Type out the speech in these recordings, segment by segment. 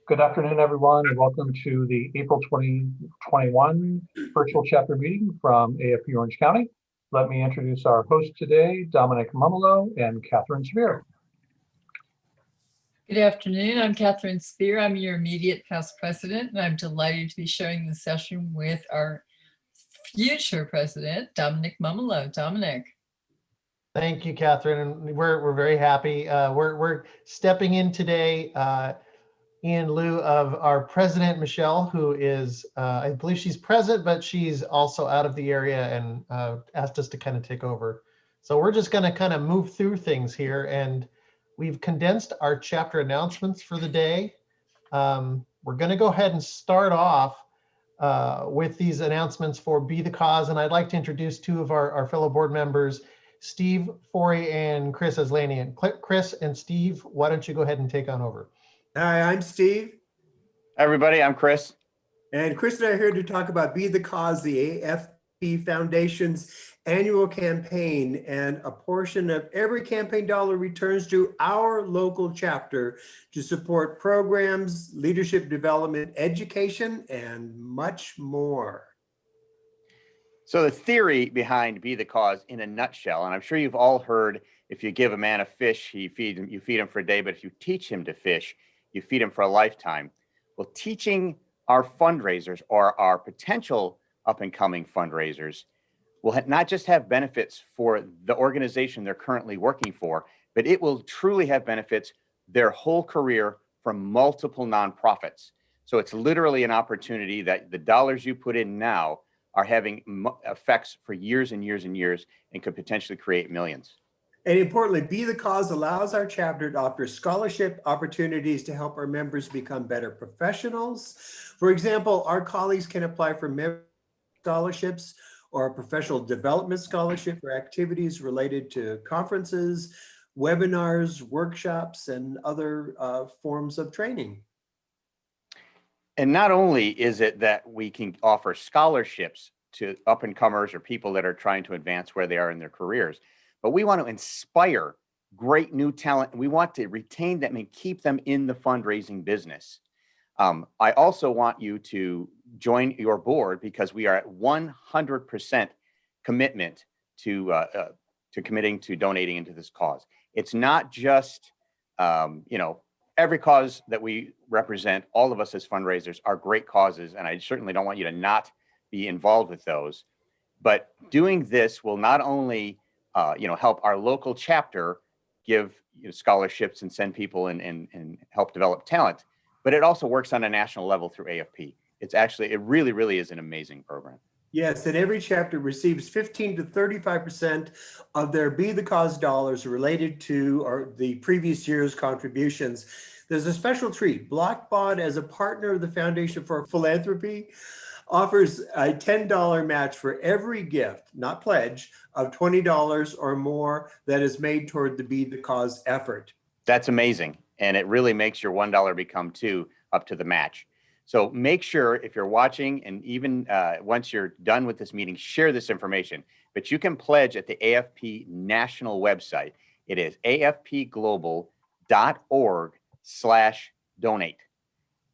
Good afternoon, everyone, and welcome to the April 2021 virtual chapter meeting from AFP Orange County. Let me introduce our hosts today, Dominic Mumolo and Catherine Spear. Good afternoon. I'm Catherine Spear. I'm your immediate past president, and I'm delighted to be sharing the session with our future president, Dominic Mumolo. Dominic. Thank you, Catherine. And we're very happy. We're stepping in today in lieu of our president, Michelle, who is, I believe she's present, but she's also out of the area and asked us to kind of take over. So we're just going to kind of move through things here, and we've condensed our chapter announcements for the day. We're going to go ahead and start off with these announcements for Be the Cause, and I'd like to introduce two of our fellow board members, Steve Forey and Chris Aslanian. Chris and Steve, why don't you go ahead and take on over? Hi, I'm Steve. Hi, everybody, I'm Chris. And Chris and I are here to talk about Be the Cause, the AFP Foundation's annual campaign, and a portion of every campaign dollar returns to our local chapter to support programs, leadership development, education, and much more. So the theory behind Be the Cause in a nutshell, and I'm sure you've all heard, if you give a man a fish, you feed him for a day, but if you teach him to fish, you feed him for a lifetime. Well, teaching our fundraisers or our potential up and coming fundraisers will not just have benefits for the organization they're currently working for, but it will truly have benefits their whole career from multiple nonprofits. So it's literally an opportunity that the dollars you put in now are having effects for years and years and years and could potentially create millions. And importantly, Be the Cause allows our chapter to offer scholarship opportunities to help our members become better professionals. For example, our colleagues can apply for member scholarships or a professional development scholarship for activities related to conferences, webinars, workshops, and other forms of training. And not only is it that we can offer scholarships to up-and-comers or people that are trying to advance where they are in their careers, but we want to inspire great new talent. We want to retain them and keep them in the fundraising business. I also want you to join your board because we are at 100% commitment to committing to donating into this cause. It's not just, every cause that we represent, all of us as fundraisers are great causes, and I certainly don't want you to not be involved with those. But doing this will not only help our local chapter give scholarships and send people and help develop talent, but it also works on a national level through AFP. It really, really is an amazing program. Yes, and every chapter receives 15 to 35% of their Be the Cause dollars related to the previous year's contributions. There's a special treat. Blockbot, as a partner of the Foundation for Philanthropy, offers a $10 match for every gift, not pledge, of $20 or more that is made toward the Be the Cause effort. That's amazing. And it really makes your $1 become $2 up to the match. So make sure if you're watching, and even once you're done with this meeting, share this information. But you can pledge at the AFP national website. It is afpglobal.org/donate.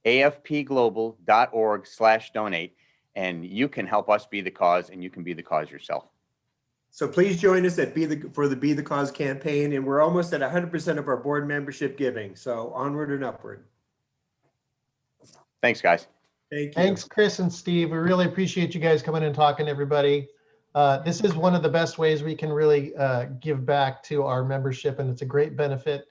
afpglobal.org/donate. And you can help us be the cause, and you can be the cause yourself. So please join us for the Be the Cause campaign, and we're almost at 100% of our board membership giving. So onward and upward. Thanks, guys. Thank you. Thanks, Chris and Steve. We really appreciate you guys coming and talking to everybody. This is one of the best ways we can really give back to our membership, and it's a great benefit.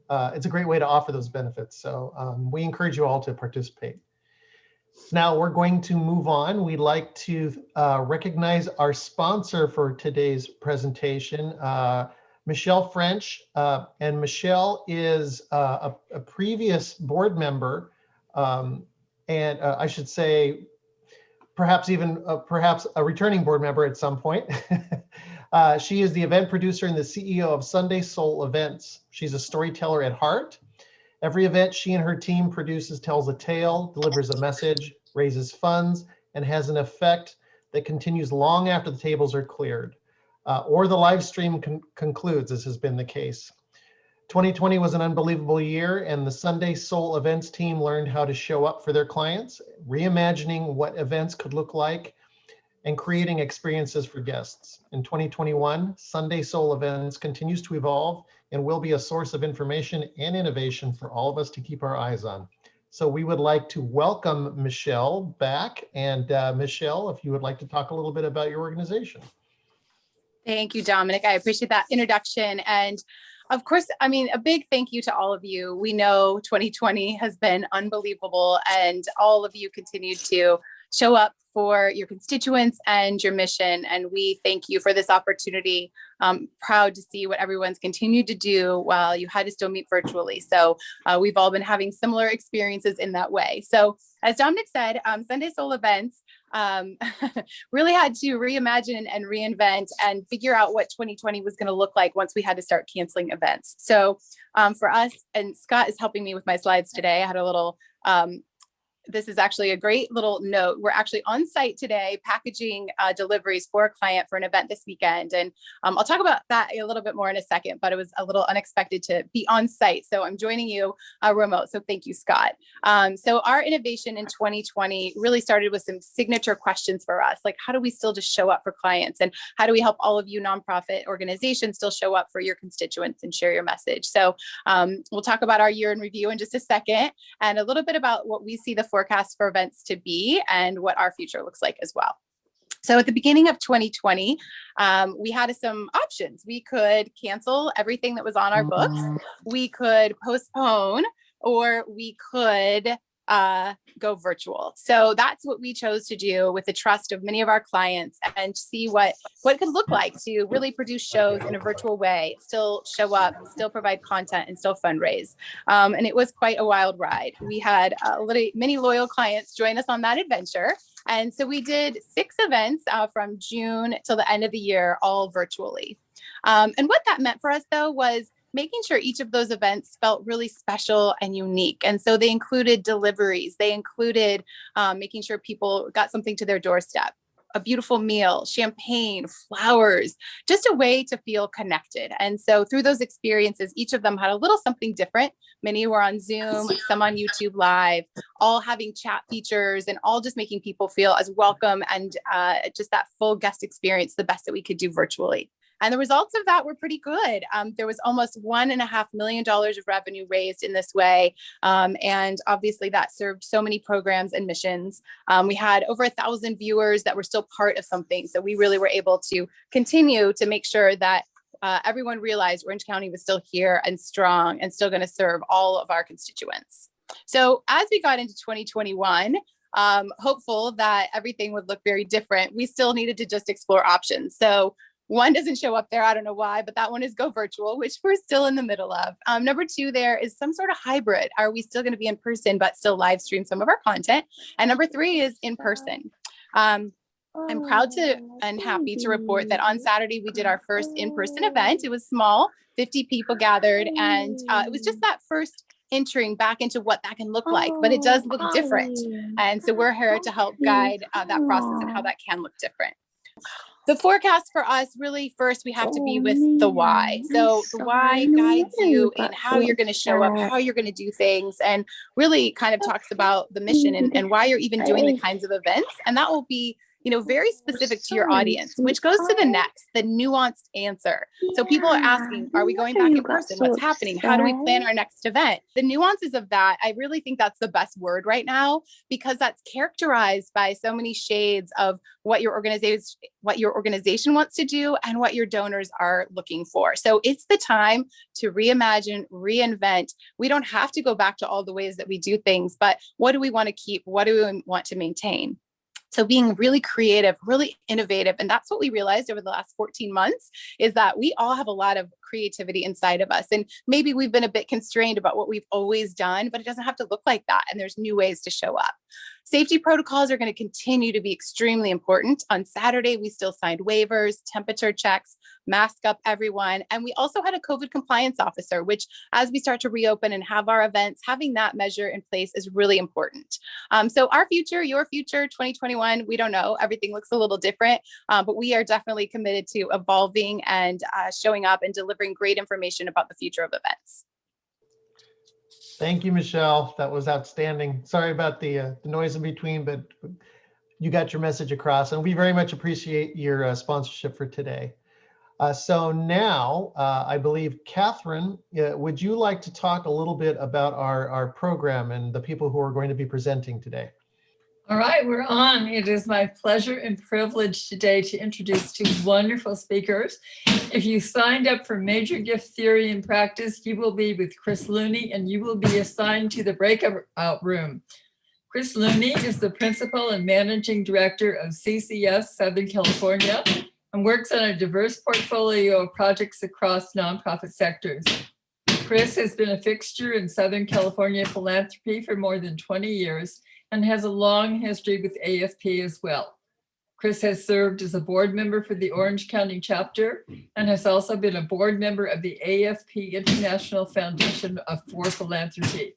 It's a great way to offer those benefits. So we encourage you all to participate. Now we're going to move on. We'd like to recognize our sponsor for today's presentation, Michelle French. And Michelle is a previous board member, and I should say perhaps even perhaps a returning board member at some point. She is the event producer and the CEO of Sunday Soul Events. She's a storyteller at heart. Every event she and her team produces tells a tale, delivers a message, raises funds, and has an effect that continues long after the tables are cleared or the live stream concludes, as has been the case. 2020 was an unbelievable year, and the Sunday Soul events team learned how to show up for their clients, reimagining what events could look like and creating experiences for guests. In 2021, Sunday Soul events continues to evolve and will be a source of information and innovation for all of us to keep our eyes on. So we would like to welcome Michelle back. And Michelle, if you would like to talk a little bit about your organization. Thank you, Dominic. I appreciate that introduction. And of course, I mean, a big thank you to all of you. We know 2020 has been unbelievable, and all of you continue to show up for your constituents and your mission. And we thank you for this opportunity. Proud to see what everyone's continued to do while you had to still meet virtually. So we've all been having similar experiences in that way. So as Dominic said, Sunday Soul events really had to reimagine and reinvent and figure out what 2020 was going to look like once we had to start canceling events. So for us, and Scott is helping me with my slides today, I had a little this is actually a great little note. We're actually on site today packaging deliveries for a client for an event this weekend. And I'll talk about that a little bit more in a second, but it was a little unexpected to be on site. So I'm joining you remote. So thank you, Scott. So our innovation in 2020 really started with some signature questions for us. Like, how do we still just show up for clients? And how do we help all of you nonprofit organizations still show up for your constituents and share your message? So we'll talk about our year in review in just a second, and a little bit about what we see the forecast for events to be and what our future looks like as well. So at the beginning of 2020, we had some options. We could cancel everything that was on our books. We could postpone, or we could go virtual. So that's what we chose to do with the trust of many of our clients, and see what it could look like to really produce shows in a virtual way, still show up, still provide content, and still fundraise. And it was quite a wild ride. We had many loyal clients join us on that adventure. And so we did 6 events from June till the end of the year, all virtually. And what that meant for us, though, was making sure each of those events felt really special and unique. And so they included deliveries. They included making sure people got something to their doorstep, a beautiful meal, champagne, flowers, just a way to feel connected. And so through those experiences, each of them had a little something different. Many were on Zoom, some on YouTube Live, all having chat features, and all just making people feel as welcome and just that full guest experience, the best that we could do virtually. And the results of that were pretty good. There was almost $1.5 million of revenue raised in this way. And obviously that served so many programs and missions. We had over 1,000 viewers that were still part of something. So we really were able to continue to make sure that everyone realized Orange County was still here and strong and still going to serve all of our constituents. So as we got into 2021, hopeful that everything would look very different, we still needed to just explore options. So one doesn't show up there, I don't know why, but that one is go virtual, which we're still in the middle of. Number 2 there is some sort of hybrid. Are we still going to be in person, but still live stream some of our content? And number 3 is in person. I'm proud to and happy to report that on Saturday, we did our first in-person event. It was small, 50 people gathered, and it was just that first entering back into what that can look like, but it does look different. And so we're here to help guide that process and how that can look different. The forecast for us, really, first, we have to be with the why. So the why guides you in how you're going to show up, how you're going to do things, and really kind of talks about the mission and why you're even doing the kinds of events. And that will be, very specific to your audience, which goes to the nuanced answer. So people are asking, are we going back in person? What's happening? How do we plan our next event? The nuances of that, I really think that's the best word right now, because that's characterized by so many shades of what your organization wants to do and what your donors are looking for. So it's the time to reimagine, reinvent. We don't have to go back to all the ways that we do things, but what do we want to keep? What do we want to maintain? So being really creative, really innovative. And that's what we realized over the last 14 months, is that we all have a lot of creativity inside of us. And maybe we've been a bit constrained about what we've always done, but it doesn't have to look like that. And there's new ways to show up. Safety protocols are going to continue to be extremely important. On Saturday, we still signed waivers, temperature checks, mask up everyone. And we also had a COVID compliance officer, which as we start to reopen and have our events, having that measure in place is really important. So our future, your future, 2021, we don't know. Everything looks a little different, but we are definitely committed to evolving and showing up and delivering great information about the future of events. Thank you, Michelle. That was outstanding. Sorry about the noise in between, but you got your message across, and we very much appreciate your sponsorship for today. So now, I believe, Catherine, would you like to talk a little bit about our program and the people who are going to be presenting today? All right, we're on. It is my pleasure and privilege today to introduce two wonderful speakers. If you signed up for Major Gift Theory and Practice, you will be with Chris Looney, and you will be assigned to the breakout room. Chris Looney is the principal and managing director of CCS Southern California and works on a diverse portfolio of projects across nonprofit sectors. Chris has been a fixture in Southern California philanthropy for more than 20 years and has a long history with AFP as well. Chris has served as a board member for the Orange County chapter and has also been a board member of the AFP International Foundation for Philanthropy.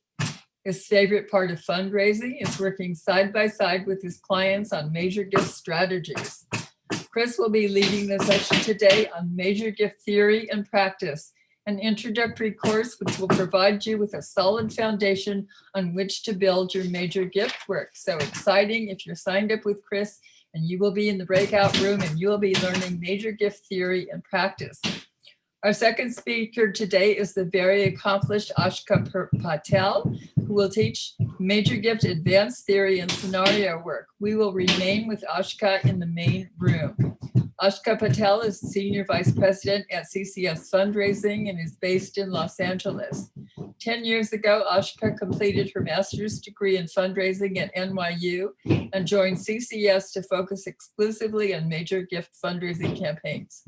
His favorite part of fundraising is working side by side with his clients on major gift strategies. Chris will be leading the session today on Major Gift Theory and Practice, an introductory course which will provide you with a solid foundation on which to build your major gift work. So exciting if you're signed up with Chris, and you will be in the breakout room and you will be learning major gift theory and practice. Our second speaker today is the very accomplished Aashika Patel, who will teach major gift advanced theory and scenario work. We will remain with Aashika in the main room. Aashika Patel is Senior Vice President at CCS Fundraising and is based in Los Angeles. 10 years ago, Aashika completed her master's degree in fundraising at NYU and joined CCS to focus exclusively on major gift fundraising campaigns.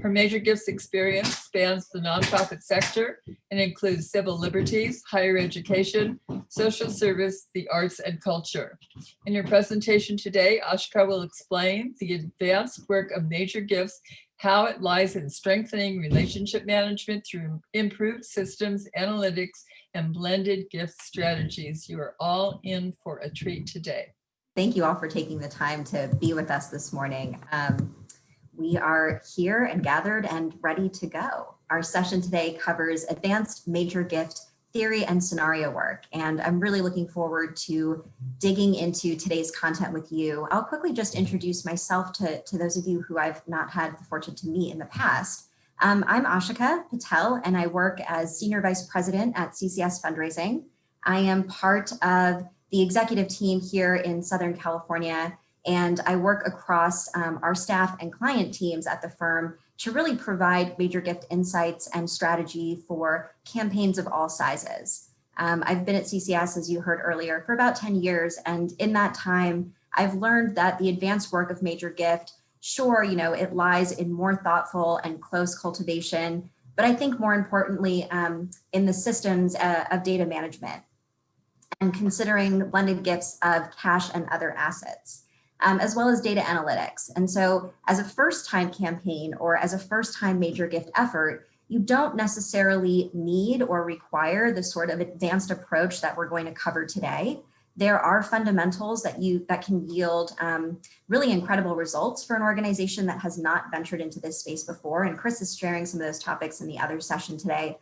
Her major gifts experience spans the nonprofit sector and includes civil liberties, higher education, social service, the arts, and culture. In her presentation today, Aashika will explain the advanced work of major gifts, how it lies in strengthening relationship management through improved systems, analytics, and blended gift strategies. You are all in for a treat today. Thank you all for taking the time to be with us this morning. We are here and gathered and ready to go. Our session today covers advanced major gift theory and scenario work, and I'm really looking forward to digging into today's content with you. I'll quickly just introduce myself to those of you who I've not had the fortune to meet in the past. I'm Aashika Patel, and I work as Senior Vice President at CCS Fundraising. I am part of the executive team here in Southern California, and I work across our staff and client teams at the firm to really provide major gift insights and strategy for campaigns of all sizes. I've been at CCS, as you heard earlier, for about 10 years. And in that time, I've learned that the advanced work of major gift, sure, it lies in more thoughtful and close cultivation, but I think more importantly, in the systems of data management and considering blended gifts of cash and other assets. As well as data analytics. And so as a first-time campaign or as a first-time major gift effort, you don't necessarily need or require the sort of advanced approach that we're going to cover today. There are fundamentals that can yield really incredible results for an organization that has not ventured into this space before. And Chris is sharing some of those topics in the other session today.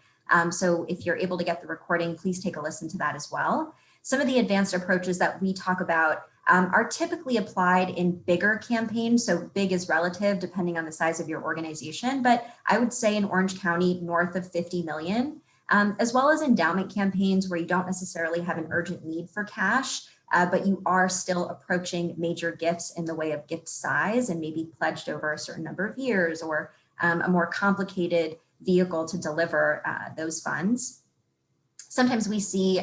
So if you're able to get the recording, please take a listen to that as well. Some of the advanced approaches that we talk about are typically applied in bigger campaigns. So big is relative depending on the size of your organization, but I would say in Orange County, north of 50 million, as well as endowment campaigns where you don't necessarily have an urgent need for cash, but you are still approaching major gifts in the way of gift size and maybe pledged over a certain number of years or a more complicated vehicle to deliver those funds. Sometimes we see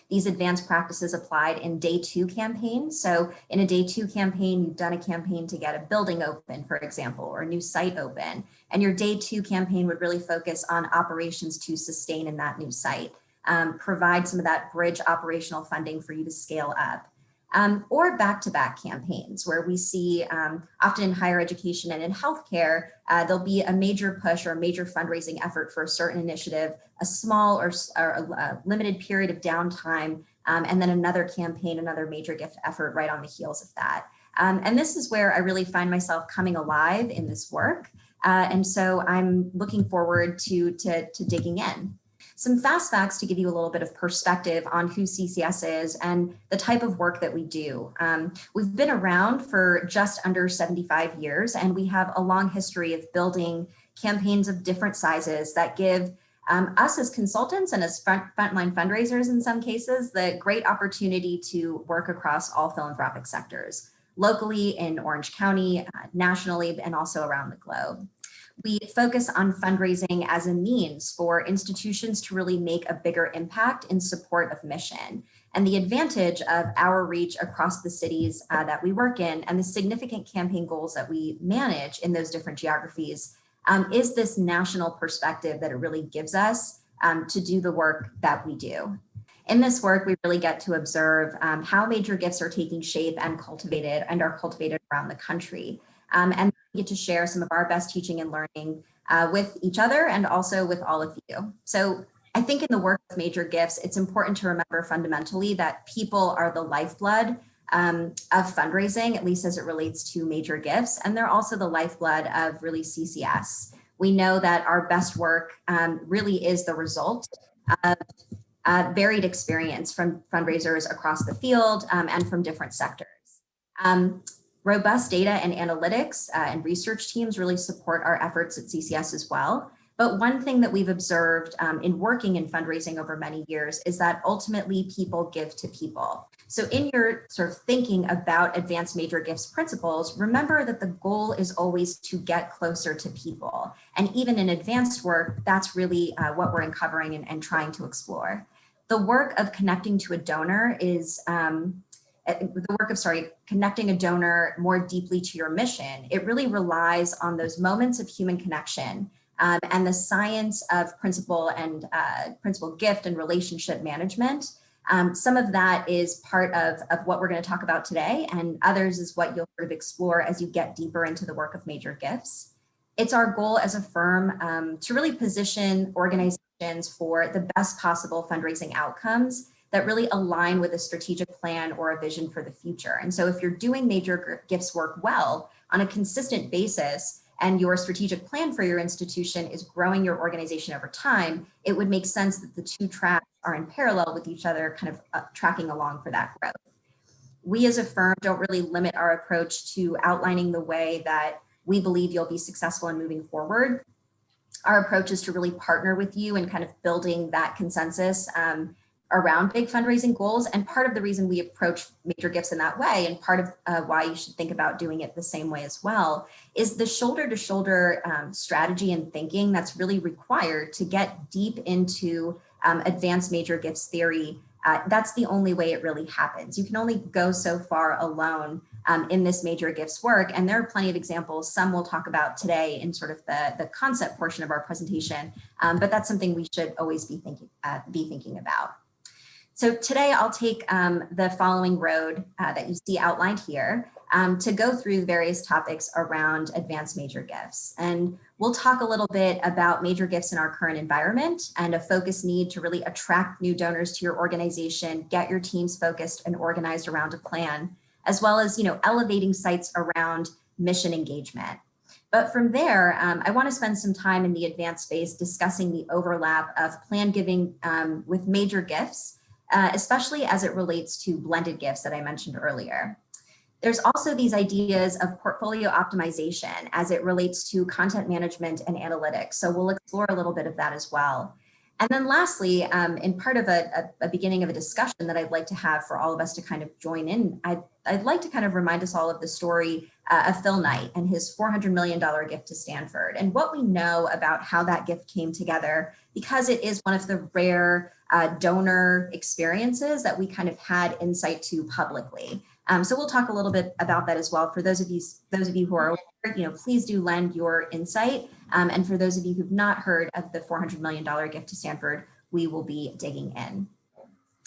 these advanced practices applied in day 2 campaigns. So in a day 2 campaign, you've done a campaign to get a building open, for example, or a new site open. And your day 2 campaign would really focus on operations to sustain in that new site, provide some of that bridge operational funding for you to scale up. Or back-to-back campaigns where we see often in higher education and in healthcare, there'll be a major push or a major fundraising effort for a certain initiative, a small or a limited period of downtime, and then another campaign, another major gift effort right on the heels of that. And this is where I really find myself coming alive in this work. And so I'm looking forward to digging in. Some fast facts to give you a little bit of perspective on who CCS is and the type of work that we do. We've been around for just under 75 years, and we have a long history of building campaigns of different sizes that give us as consultants and as frontline fundraisers in some cases, the great opportunity to work across all philanthropic sectors, locally in Orange County, nationally, and also around the globe. We focus on fundraising as a means for institutions to really make a bigger impact in support of mission. And the advantage of our reach across the cities that we work in and the significant campaign goals that we manage in those different geographies is this national perspective that it really gives us to do the work that we do. In this work, we really get to observe how major gifts are taking shape and are cultivated around the country. And we get to share some of our best teaching and learning with each other and also with all of you. So I think in the work of major gifts, it's important to remember fundamentally that people are the lifeblood of fundraising, at least as it relates to major gifts. And they're also the lifeblood of really CCS. We know that our best work really is the result of varied experience from fundraisers across the field and from different sectors. Robust data and analytics and research teams really support our efforts at CCS as well. But one thing that we've observed in working in fundraising over many years is that ultimately people give to people. So in your sort of thinking about advanced major gifts principles, remember that the goal is always to get closer to people. And even in advanced work, that's really what we're uncovering and trying to explore. The work of connecting to a donor is connecting a donor more deeply to your mission. It really relies on those moments of human connection and the science of principle gift and relationship management. Some of that is part of what we're going to talk about today, and others is what you'll sort of explore as you get deeper into the work of major gifts. It's our goal as a firm to really position organizations for the best possible fundraising outcomes that really align with a strategic plan or a vision for the future. And so if you're doing major gifts work well on a consistent basis, and your strategic plan for your institution is growing your organization over time, it would make sense that the two tracks are in parallel with each other, kind of tracking along for that growth. We as a firm don't really limit our approach to outlining the way that we believe you'll be successful in moving forward. Our approach is to really partner with you in kind of building that consensus around big fundraising goals. And part of the reason we approach major gifts in that way, and part of why you should think about doing it the same way as well, is the shoulder to shoulder strategy and thinking that's really required to get deep into advanced major gifts theory. That's the only way it really happens. You can only go so far alone in this major gifts work. And there are plenty of examples. Some we'll talk about today in sort of the concept portion of our presentation, but that's something we should always be thinking about. So today I'll take the following road that you see outlined here to go through the various topics around advanced major gifts. And we'll talk a little bit about major gifts in our current environment and a focused need to really attract new donors to your organization, get your teams focused and organized around a plan, as well as, elevating sites around mission engagement. But from there, I want to spend some time in the advanced space discussing the overlap of plan giving with major gifts, especially as it relates to blended gifts that I mentioned earlier. There's also these ideas of portfolio optimization as it relates to content management and analytics. So we'll explore a little bit of that as well. And then lastly, in part of a beginning of a discussion that I'd like to have for all of us to kind of join in, I'd like to kind of remind us all of the story of Phil Knight and his $400 million gift to Stanford and what we know about how that gift came together, because it is one of the rare donor experiences that we kind of had insight to publicly. So we'll talk a little bit about that as well. For those of you who are aware, please do lend your insight. And for those of you who've not heard of the $400 million gift to Stanford, we will be digging in.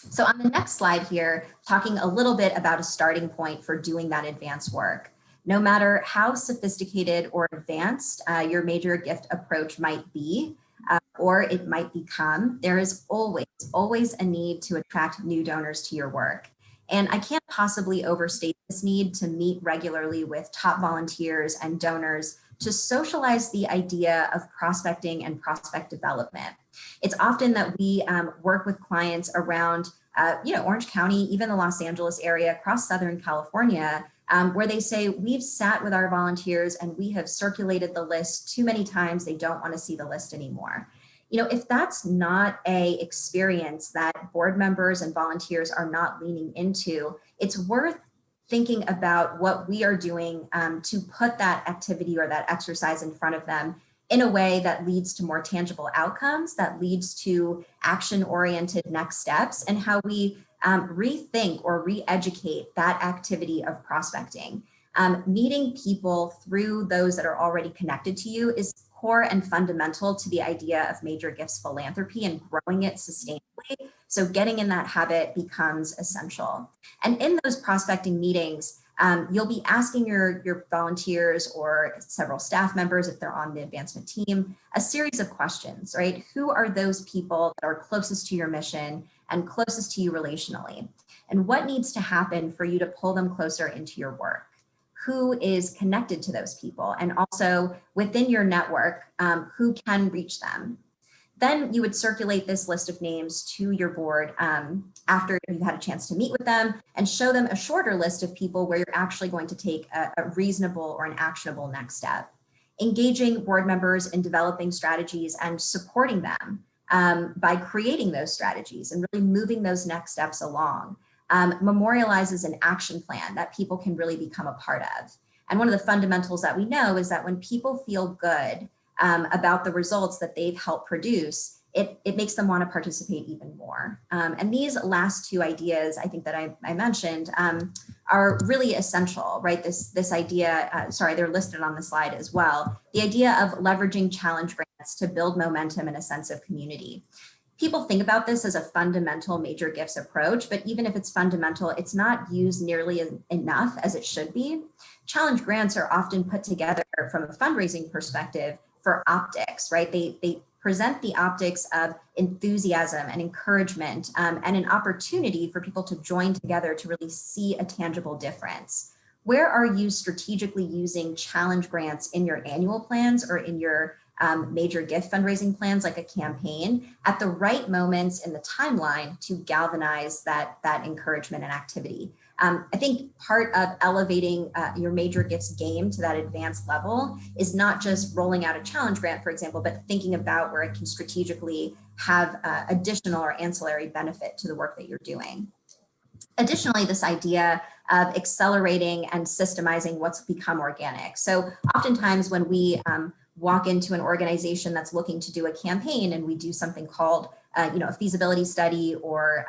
So on the next slide here, talking a little bit about a starting point for doing that advanced work. No matter how sophisticated or advanced your major gift approach might be, or it might become, there is always a need to attract new donors to your work. And I can't possibly overstate this need to meet regularly with top volunteers and donors to socialize the idea of prospecting and prospect development. It's often that we work with clients around, Orange County, even the Los Angeles area, across Southern California, where they say, we've sat with our volunteers and we have circulated the list too many times, they don't want to see the list anymore. If that's not a experience that board members and volunteers are not leaning into, it's worth thinking about what we are doing to put that activity or that exercise in front of them in a way that leads to more tangible outcomes, that leads to action-oriented next steps, and how we rethink or re-educate that activity of prospecting. Meeting people through those that are already connected to you is core and fundamental to the idea of major gifts philanthropy and growing it sustainably. So getting in that habit becomes essential. And in those prospecting meetings, you'll be asking your volunteers or several staff members, if they're on the advancement team, a series of questions, right? Who are those people that are closest to your mission and closest to you relationally? And what needs to happen for you to pull them closer into your work? Who is connected to those people? And also within your network, who can reach them? Then you would circulate this list of names to your board after you've had a chance to meet with them, and show them a shorter list of people where you're actually going to take a reasonable or an actionable next step. Engaging board members in developing strategies and supporting them by creating those strategies and really moving those next steps along. Memorializes an action plan that people can really become a part of. And one of the fundamentals that we know is that when people feel good about the results that they've helped produce, it makes them want to participate even more. And these last two ideas, I think that I mentioned, are really essential, right? This idea, they're listed on the slide as well. The idea of leveraging challenge grants to build momentum and a sense of community. People think about this as a fundamental major gifts approach, but even if it's fundamental, it's not used nearly enough as it should be. Challenge grants are often put together from a fundraising perspective for optics, right? They present the optics of enthusiasm and encouragement and an opportunity for people to join together to really see a tangible difference. Where are you strategically using challenge grants in your annual plans or in your major gift fundraising plans, like a campaign, at the right moments in the timeline to galvanize that encouragement and activity? I think part of elevating your major gifts game to that advanced level is not just rolling out a challenge grant, for example, but thinking about where it can strategically have additional or ancillary benefit to the work that you're doing. Additionally, this idea of accelerating and systemizing what's become organic. So oftentimes when we walk into an organization that's looking to do a campaign and we do something called a feasibility study or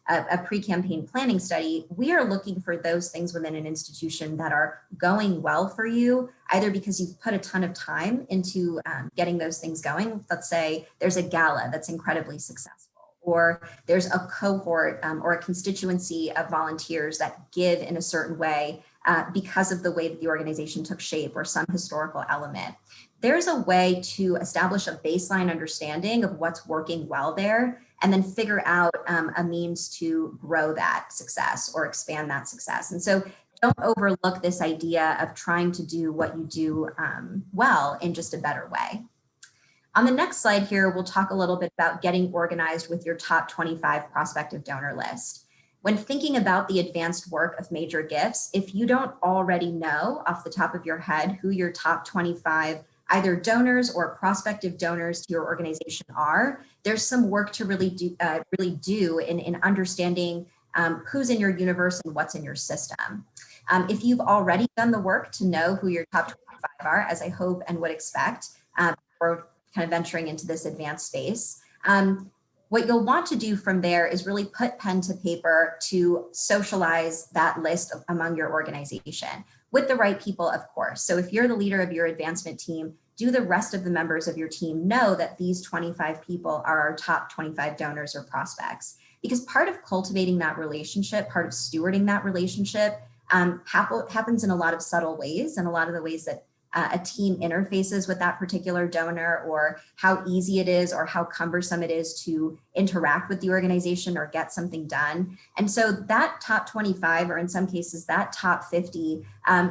a pre-campaign planning study, we are looking for those things within an institution that are going well for you, either because you've put a ton of time into getting those things going. Let's say there's a gala that's incredibly successful, or there's a cohort or a constituency of volunteers that give in a certain way because of the way that the organization took shape or some historical element. There's a way to establish a baseline understanding of what's working well there, and then figure out a means to grow that success or expand that success. And so don't overlook this idea of trying to do what you do well in just a better way. On the next slide here, we'll talk a little bit about getting organized with your top 25 prospective donor list. When thinking about the advanced work of major gifts, if you don't already know off the top of your head who your top 25 either donors or prospective donors to your organization are, there's some work to really do in understanding who's in your universe and what's in your system. If you've already done the work to know who your top 25 are, as I hope and would expect, or kind of venturing into this advanced space, what you'll want to do from there is really put pen to paper to socialize that list among your organization with the right people, of course. So if you're the leader of your advancement team, do the rest of the members of your team know that these 25 people are our top 25 donors or prospects? Because part of cultivating that relationship, part of stewarding that relationship happens in a lot of subtle ways, and a lot of the ways that a team interfaces with that particular donor, or how easy it is or how cumbersome it is to interact with the organization or get something done. And so that top 25, or in some cases that top 50,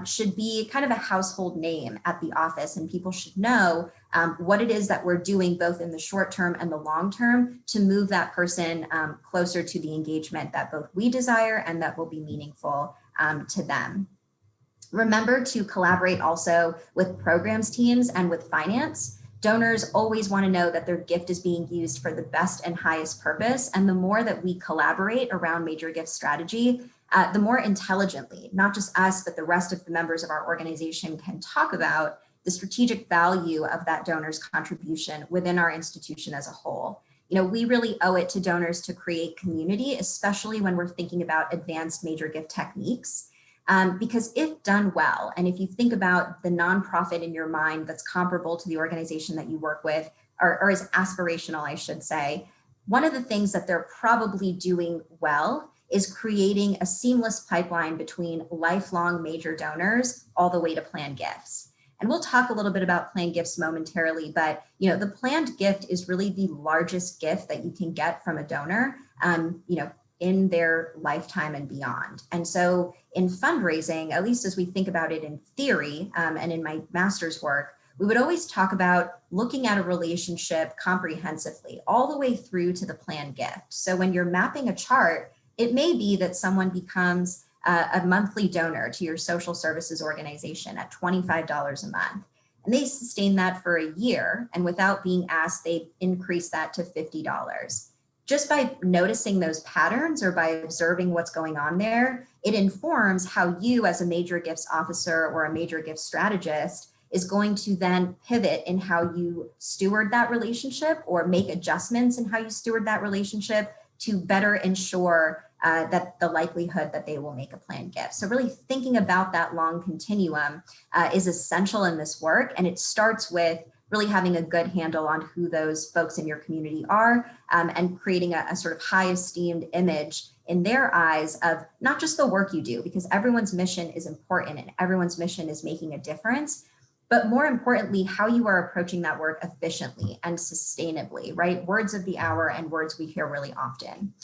should be kind of a household name at the office, and people should know what it is that we're doing both in the short term and the long term to move that person closer to the engagement that both we desire and that will be meaningful to them. Remember to collaborate also with programs teams and with finance. Donors always want to know that their gift is being used for the best and highest purpose. And the more that we collaborate around major gift strategy, the more intelligently, not just us, but the rest of the members of our organization can talk about the strategic value of that donor's contribution within our institution as a whole. You know, we really owe it to donors to create community, especially when we're thinking about advanced major gift techniques. Because if done well, and if you think about the nonprofit in your mind that's comparable to the organization that you work with, or is aspirational, I should say, one of the things that they're probably doing well is creating a seamless pipeline between lifelong major donors all the way to planned gifts. And we'll talk a little bit about planned gifts momentarily, but you know, the planned gift is really the largest gift that you can get from a donor, you know, in their lifetime and beyond. And so in fundraising, at least as we think about it in theory, and in my master's work, we would always talk about looking at a relationship comprehensively, all the way through to the planned gift. So when you're mapping a chart, it may be that someone becomes a monthly donor to your social services organization at $25 a month. And they sustain that for a year, and without being asked, they increase that to $50. Just by noticing those patterns or by observing what's going on there, it informs how you as a major gifts officer or a major gift strategist is going to then pivot in how you steward that relationship or make adjustments in how you steward that relationship to better ensure that the likelihood that they will make a planned gift. So really thinking about that long continuum is essential in this work. And it starts with really having a good handle on who those folks in your community are, and creating a sort of high esteemed image in their eyes of not just the work you do, because everyone's mission is important and everyone's mission is making a difference, but more importantly, how you are approaching that work efficiently and sustainably, right? Words of the hour and words we hear really often.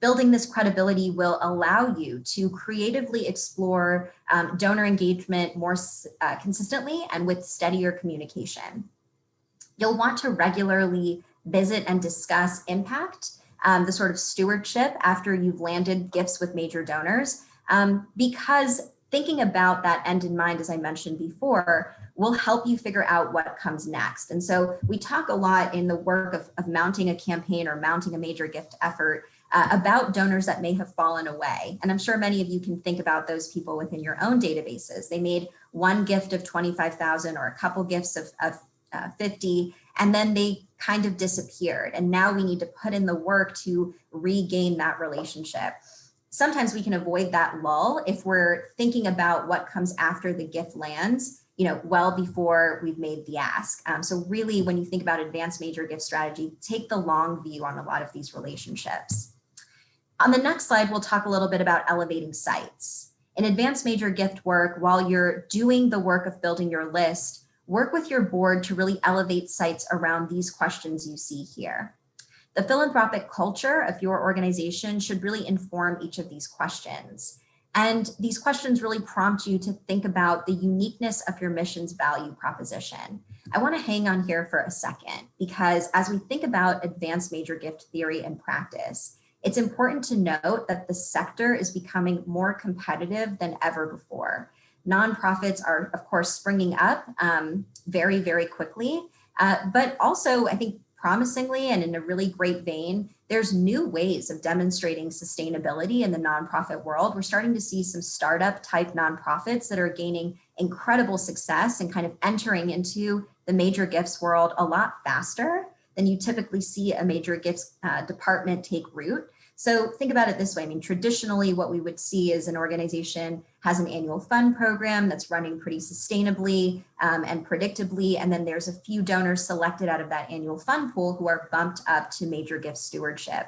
Building this credibility will allow you to creatively explore donor engagement more consistently and with steadier communication. You'll want to regularly visit and discuss impact, the sort of stewardship after you've landed gifts with major donors, because thinking about that end in mind, as I mentioned before, will help you figure out what comes next. And so we talk a lot in the work of mounting a campaign or mounting a major gift effort about donors that may have fallen away. And I'm sure many of you can think about those people within your own databases. They made one gift of 25,000 or a couple gifts of 50, and then they kind of disappeared. And now we need to put in the work to regain that relationship. Sometimes we can avoid that lull if we're thinking about what comes after the gift lands, you know, well before we've made the ask. So really, when you think about advanced major gift strategy, take the long view on a lot of these relationships. On the next slide, we'll talk a little bit about elevating sites. In advanced major gift work, while you're doing the work of building your list, work with your board to really elevate sites around these questions you see here. The philanthropic culture of your organization should really inform each of these questions. And these questions really prompt you to think about the uniqueness of your mission's value proposition. I want to hang on here for a second, because as we think about advanced major gift theory and practice, it's important to note that the sector is becoming more competitive than ever before. Nonprofits are, of course, springing up very, very quickly, but also, I think, promisingly and in a really great vein, there's new ways of demonstrating sustainability in the nonprofit world. We're starting to see some startup type nonprofits that are gaining incredible success and kind of entering into the major gifts world a lot faster than you typically see a major gifts department take root. So think about it this way. I mean, traditionally, what we would see is an organization has an annual fund program that's running pretty sustainably and predictably. And then there's a few donors selected out of that annual fund pool who are bumped up to major gift stewardship.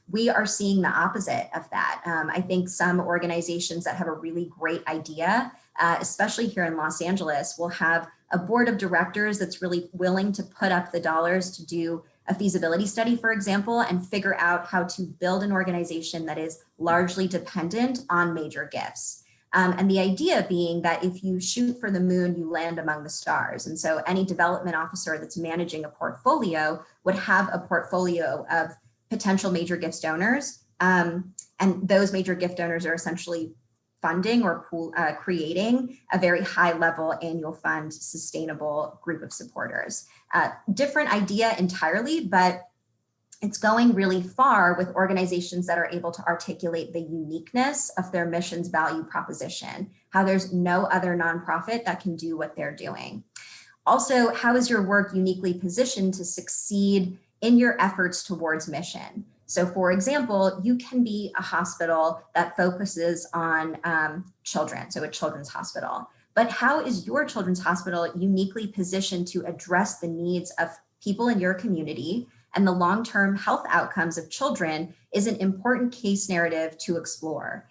We are seeing the opposite of that. I think some organizations that have a really great idea especially here in Los Angeles, will have a board of directors that's really willing to put up the dollars to do a feasibility study, for example, and figure out how to build an organization that is largely dependent on major gifts. And the idea being that if you shoot for the moon, you land among the stars. And so any development officer that's managing a portfolio would have a portfolio of potential major gifts donors. And those major gift donors are essentially funding or creating a very high level annual fund sustainable group of supporters. Different idea entirely, but it's going really far with organizations that are able to articulate the uniqueness of their mission's value proposition, how there's no other nonprofit that can do what they're doing. Also, how is your work uniquely positioned to succeed in your efforts towards mission? So for example, you can be a hospital that focuses on children, so a children's hospital. But how is your children's hospital uniquely positioned to address the needs of people in your community? And the long-term health outcomes of children is an important case narrative to explore.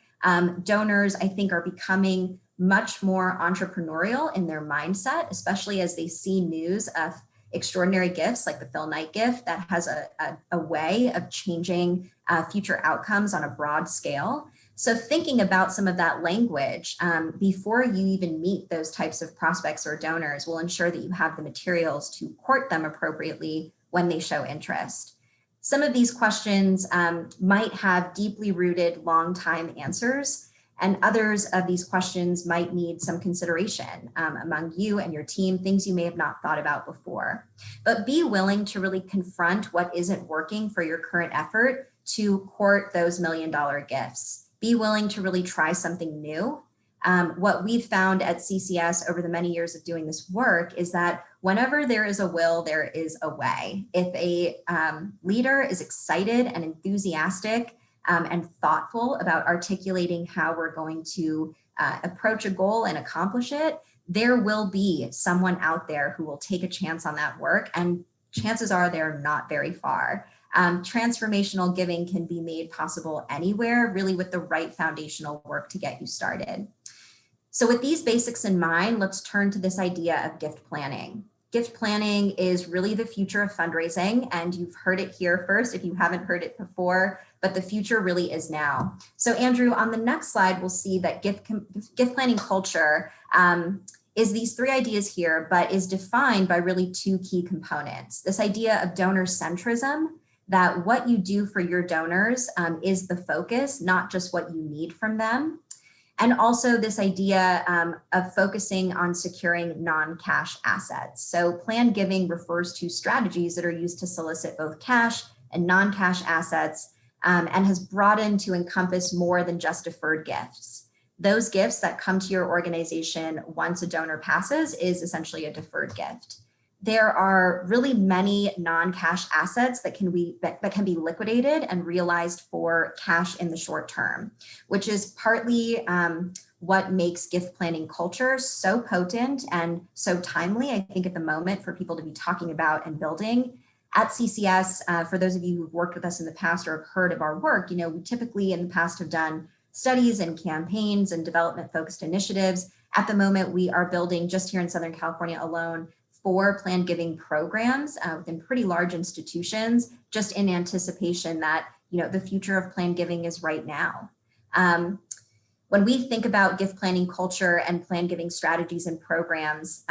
Donors, I think, are becoming much more entrepreneurial in their mindset, especially as they see news of extraordinary gifts like the Phil Knight gift that has a way of changing future outcomes on a broad scale. So thinking about some of that language before you even meet those types of prospects or donors will ensure that you have the materials to court them appropriately when they show interest. Some of these questions might have deeply rooted long time answers, and others of these questions might need some consideration among you and your team, things you may have not thought about before. But be willing to really confront what isn't working for your current effort to court those $1 million gifts. Be willing to really try something new. What we've found at CCS over the many years of doing this work is that whenever there is a will, there is a way. If a leader is excited and enthusiastic and thoughtful about articulating how we're going to approach a goal and accomplish it, there will be someone out there who will take a chance on that work, and chances are they're not very far. Transformational giving can be made possible anywhere, really with the right foundational work to get you started. So with these basics in mind, let's turn to this idea of gift planning. Gift planning is really the future of fundraising, and you've heard it here first if you haven't heard it before, but the future really is now. So Andrew, on the next slide, we'll see that gift planning culture is these three ideas here, but is defined by really two key components. This idea of donor centrism, that what you do for your donors is the focus, not just what you need from them. And also this idea of focusing on securing non-cash assets. So planned giving refers to strategies that are used to solicit both cash and non-cash assets and has broadened to encompass more than just deferred gifts. Those gifts that come to your organization once a donor passes is essentially a deferred gift. There are really many non-cash assets that can be liquidated and realized for cash in the short term, which is partly what makes gift planning culture so potent and so timely, I think, at the moment for people to be talking about and building. At CCS, for those of you who've worked with us in the past or have heard of our work, we typically in the past have done studies and campaigns and development-focused initiatives. At the moment, we are building just here in Southern California alone 4 planned giving programs within pretty large institutions, just in anticipation that the future of planned giving is right now. When we think about gift planning culture and planned giving strategies and programs,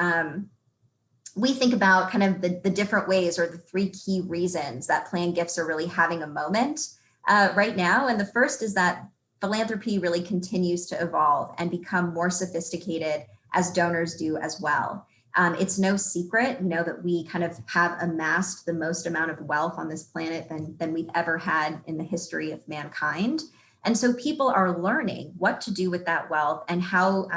we think about kind of the different ways or the 3 key reasons that planned gifts are really having a moment right now. And the first is that philanthropy really continues to evolve and become more sophisticated as donors do as well. It's no secret, that we kind of have amassed the most amount of wealth on this planet than we've ever had in the history of mankind. And so people are learning what to do with that wealth and how,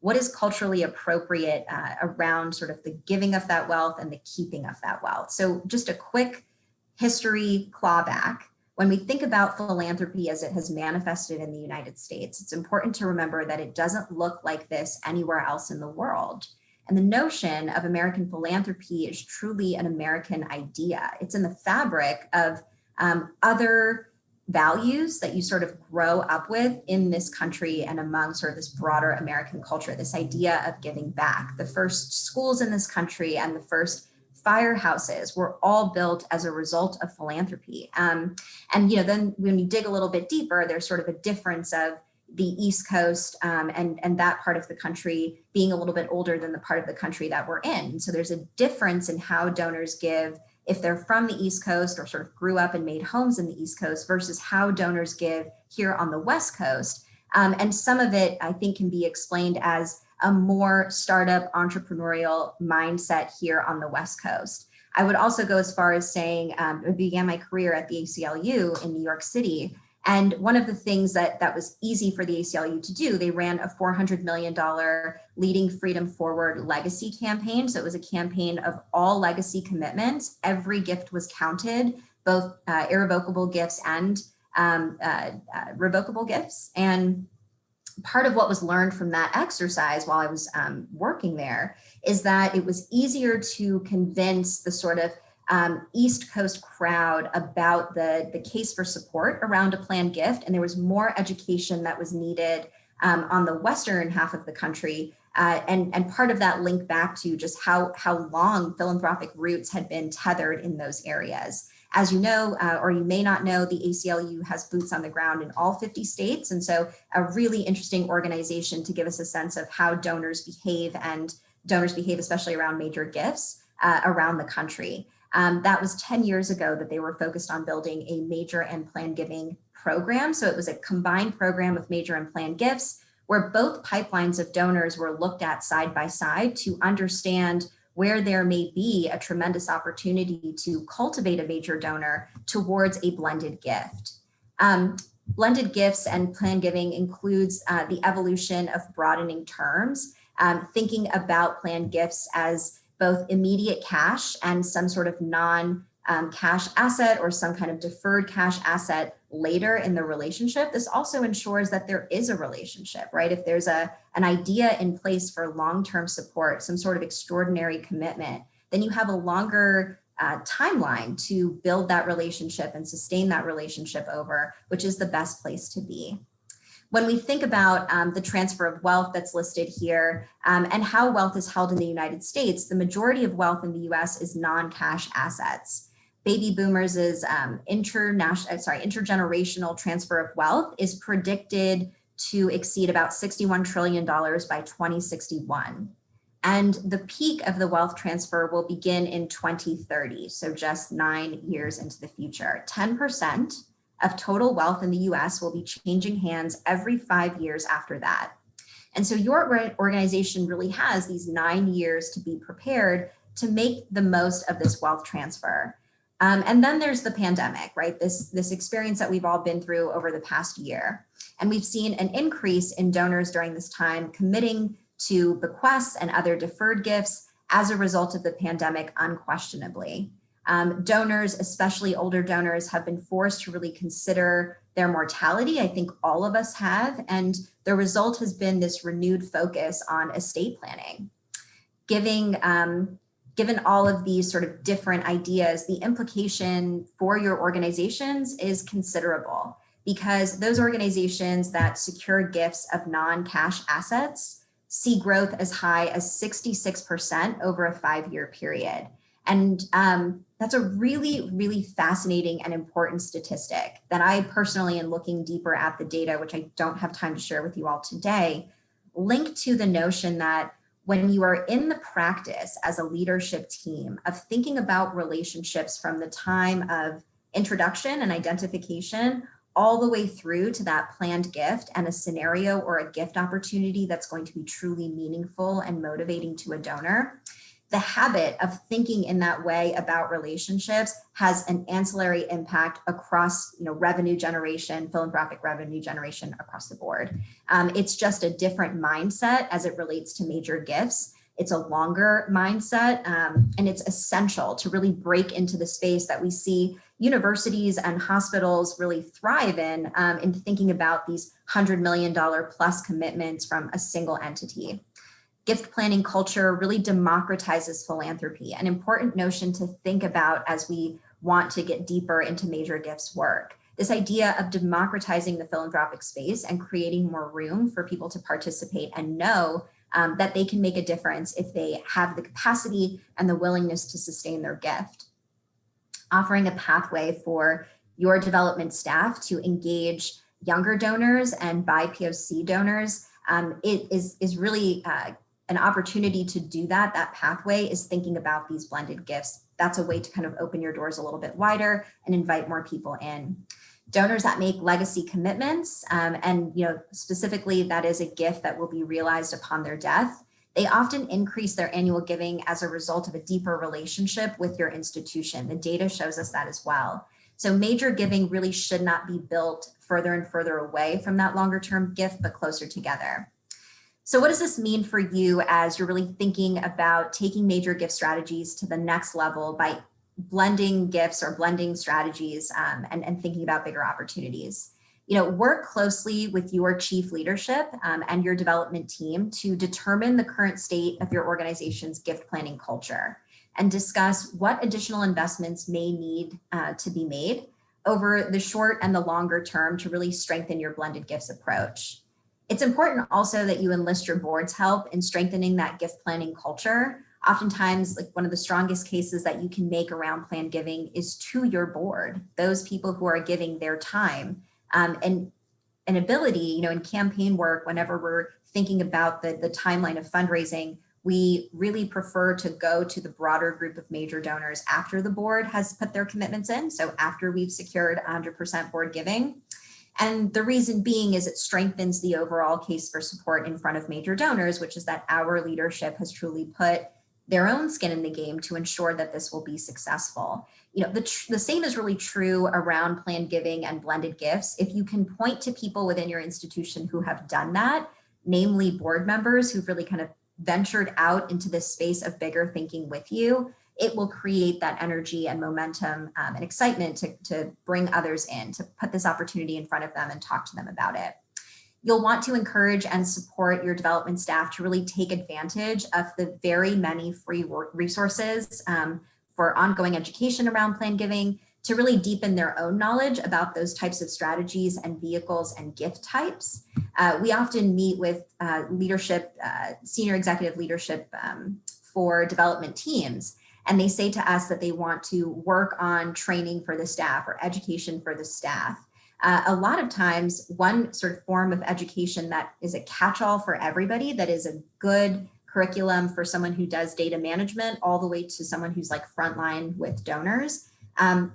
what is culturally appropriate around sort of the giving of that wealth and the keeping of that wealth. So just a quick history clawback. When we think about philanthropy as it has manifested in the United States, it's important to remember that it doesn't look like this anywhere else in the world. And the notion of American philanthropy is truly an American idea. It's in the fabric of other values that you sort of grow up with in this country and among sort of this broader American culture, this idea of giving back. The first schools in this country and the first firehouses were all built as a result of philanthropy. And then when you dig a little bit deeper, there's sort of a difference of the East Coast and that part of the country being a little bit older than the part of the country that we're in. So there's a difference in how donors give if they're from the East Coast or sort of grew up and made homes in the East Coast versus how donors give here on the West Coast. And some of it, I think, can be explained as a more startup entrepreneurial mindset here on the West Coast. I would also go as far as saying I began my career at the ACLU in New York City. And one of the things that was easy for the ACLU to do, they ran a $400 million Leading Freedom Forward legacy campaign. So it was a campaign of all legacy commitments. Every gift was counted, both irrevocable gifts and revocable gifts. And part of what was learned from that exercise while I was working there is that it was easier to convince the sort of East Coast crowd about the case for support around a planned gift. And there was more education that was needed on the Western half of the country. And part of that linked back to just how long philanthropic roots had been tethered in those areas. As you know, or you may not know, the ACLU has boots on the ground in all 50 states. And so a really interesting organization to give us a sense of how donors behave, and donors behave especially around major gifts around the country. That was 10 years ago that they were focused on building a major and planned giving program. So it was a combined program of major and planned gifts where both pipelines of donors were looked at side by side to understand where there may be a tremendous opportunity to cultivate a major donor towards a blended gift. Blended gifts and planned giving includes the evolution of broadening terms, thinking about planned gifts as both immediate cash and some sort of non-cash asset or some kind of deferred cash asset later in the relationship. This also ensures that there is a relationship, right? If there's an idea in place for long-term support, some sort of extraordinary commitment, then you have a longer timeline to build that relationship and sustain that relationship over, which is the best place to be. When we think about the transfer of wealth that's listed here and how wealth is held in the United States, the majority of wealth in the US is non-cash assets. Baby boomers' intergenerational transfer of wealth is predicted to exceed about $61 trillion by 2061. And the peak of the wealth transfer will begin in 2030, so just 9 years into the future. 10% of total wealth in the US will be changing hands every 5 years after that. And so your organization really has these 9 years to be prepared to make the most of this wealth transfer. And then there's the pandemic, right? This experience that we've all been through over the past year. And we've seen an increase in donors during this time committing to bequests and other deferred gifts as a result of the pandemic, unquestionably. Donors, especially older donors, have been forced to really consider their mortality. I think all of us have. And the result has been this renewed focus on estate planning. Given all of these sort of different ideas, the implication for your organizations is considerable, because those organizations that secure gifts of non-cash assets see growth as high as 66% over a 5-year period. And that's a really, really fascinating and important statistic that I personally, in looking deeper at the data, which I don't have time to share with you all today, link to the notion that when you are in the practice as a leadership team of thinking about relationships from the time of introduction and identification all the way through to that planned gift and a scenario or a gift opportunity that's going to be truly meaningful and motivating to a donor, the habit of thinking in that way about relationships has an ancillary impact across, revenue generation, philanthropic revenue generation across the board. It's just a different mindset as it relates to major gifts. It's a longer mindset, and it's essential to really break into the space that we see universities and hospitals really thrive in thinking about these $100 million plus commitments from a single entity. Gift planning culture really democratizes philanthropy, an important notion to think about as we want to get deeper into major gifts work. this idea of democratizing the philanthropic space and creating more room for people to participate and know that they can make a difference if they have the capacity and the willingness to sustain their gift. Offering a pathway for your development staff to engage younger donors and BIPOC donors, it is really an opportunity to do that. That pathway is thinking about these blended gifts. That's a way to kind of open your doors a little bit wider and invite more people in. Donors that make legacy commitments, and specifically that is a gift that will be realized upon their death, they often increase their annual giving as a result of a deeper relationship with your institution. The data shows us that as well. So major giving really should not be built further and further away from that longer term gift, but closer together. So what does this mean for you as you're really thinking about taking major gift strategies to the next level by blending gifts or blending strategies and thinking about bigger opportunities? Work closely with your chief leadership and your development team to determine the current state of your organization's gift planning culture and discuss what additional investments may need to be made over the short and the longer term to really strengthen your blended gifts approach. It's important also that you enlist your board's help in strengthening that gift planning culture. Oftentimes, like one of the strongest cases that you can make around planned giving is to your board, those people who are giving their time and an ability, in campaign work, whenever we're thinking about the timeline of fundraising, we really prefer to go to the broader group of major donors after the board has put their commitments in. So after we've secured 100% board giving. And the reason being is it strengthens the overall case for support in front of major donors, which is that our leadership has truly put their own skin in the game to ensure that this will be successful. The same is really true around planned giving and blended gifts. If you can point to people within your institution who have done that, namely board members who've really kind of ventured out into this space of bigger thinking with you, it will create that energy and momentum and excitement to bring others in, to put this opportunity in front of them and talk to them about it. You'll want to encourage and support your development staff to really take advantage of the very many free resources for ongoing education around planned giving, to really deepen their own knowledge about those types of strategies and vehicles and gift types. We often meet with leadership, senior executive leadership for development teams, and they say to us that they want to work on training for the staff or education for the staff. A lot of times, one sort of form of education that is a catch-all for everybody, that is a good curriculum for someone who does data management all the way to someone who's like frontline with donors,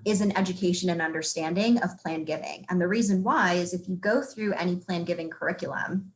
is an education and understanding of planned giving. And the reason why is if you go through any planned giving curriculum,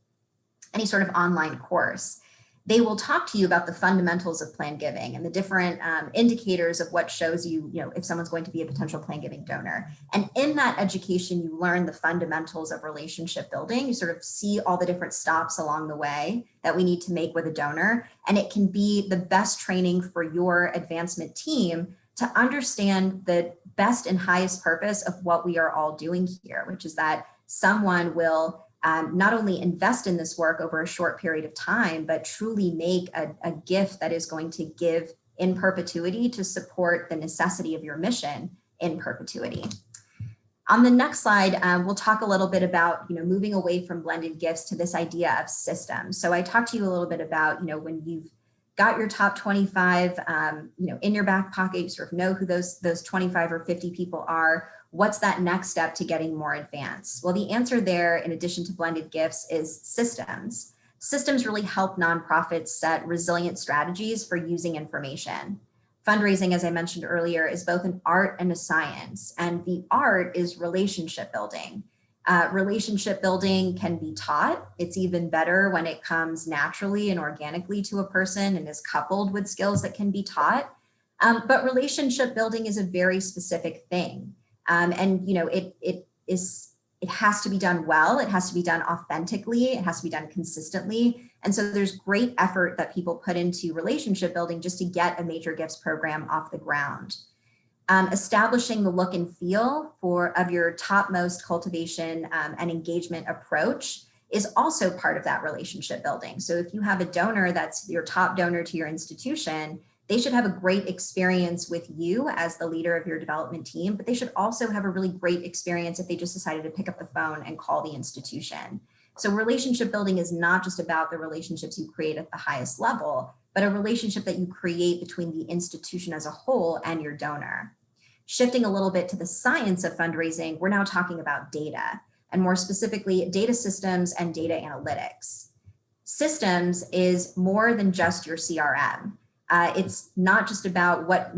any sort of online course, they will talk to you about the fundamentals of planned giving and the different indicators of what shows you, if someone's going to be a potential planned giving donor. And in that education, you learn the fundamentals of relationship building. You sort of see all the different stops along the way that we need to make with a donor. And it can be the best training for your advancement team to understand the best and highest purpose of what we are all doing here, which is that someone will not only invest in this work over a short period of time, but truly make a gift that is going to give in perpetuity to support the necessity of your mission in perpetuity. On the next slide, we'll talk a little bit about moving away from blended gifts to this idea of systems. So I talked to you a little bit about when you've got your top 25 in your back pocket, you sort of know who those 25 or 50 people are. What's that next step to getting more advanced? Well, the answer there, in addition to blended gifts, is systems. Systems really help nonprofits set resilient strategies for using information. Fundraising, as I mentioned earlier, is both an art and a science, and the art is relationship building. Relationship building can be taught. It's even better when it comes naturally and organically to a person and is coupled with skills that can be taught. But relationship building is a very specific thing. It has to be done well. It has to be done authentically. It has to be done consistently. And so there's great effort that people put into relationship building just to get a major gifts program off the ground. Establishing the look and feel of your topmost cultivation and engagement approach is also part of that relationship building. So if you have a donor that's your top donor to your institution, They should have a great experience with you as the leader of your development team, but they should also have a really great experience if they just decided to pick up the phone and call the institution. So relationship building is not just about the relationships you create at the highest level, but a relationship that you create between the institution as a whole and your donor. Shifting a little bit to the science of fundraising, we're now talking about data, and more specifically, data systems and data analytics. Systems is more than just your CRM. It's not just about what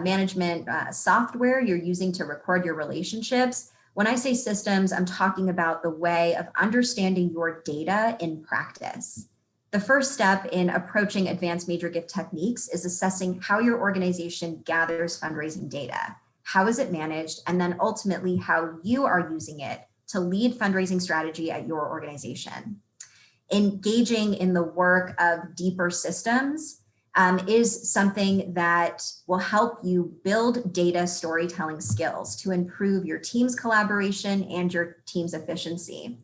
management software you're using to record your relationships. When I say systems, I'm talking about the way of understanding your data in practice. The first step in approaching advanced major gift techniques is assessing how your organization gathers fundraising data. How is it managed? And then ultimately how you are using it to lead fundraising strategy at your organization. Engaging in the work of deeper systems is something that will help you build data storytelling skills to improve your team's collaboration and your team's efficiency.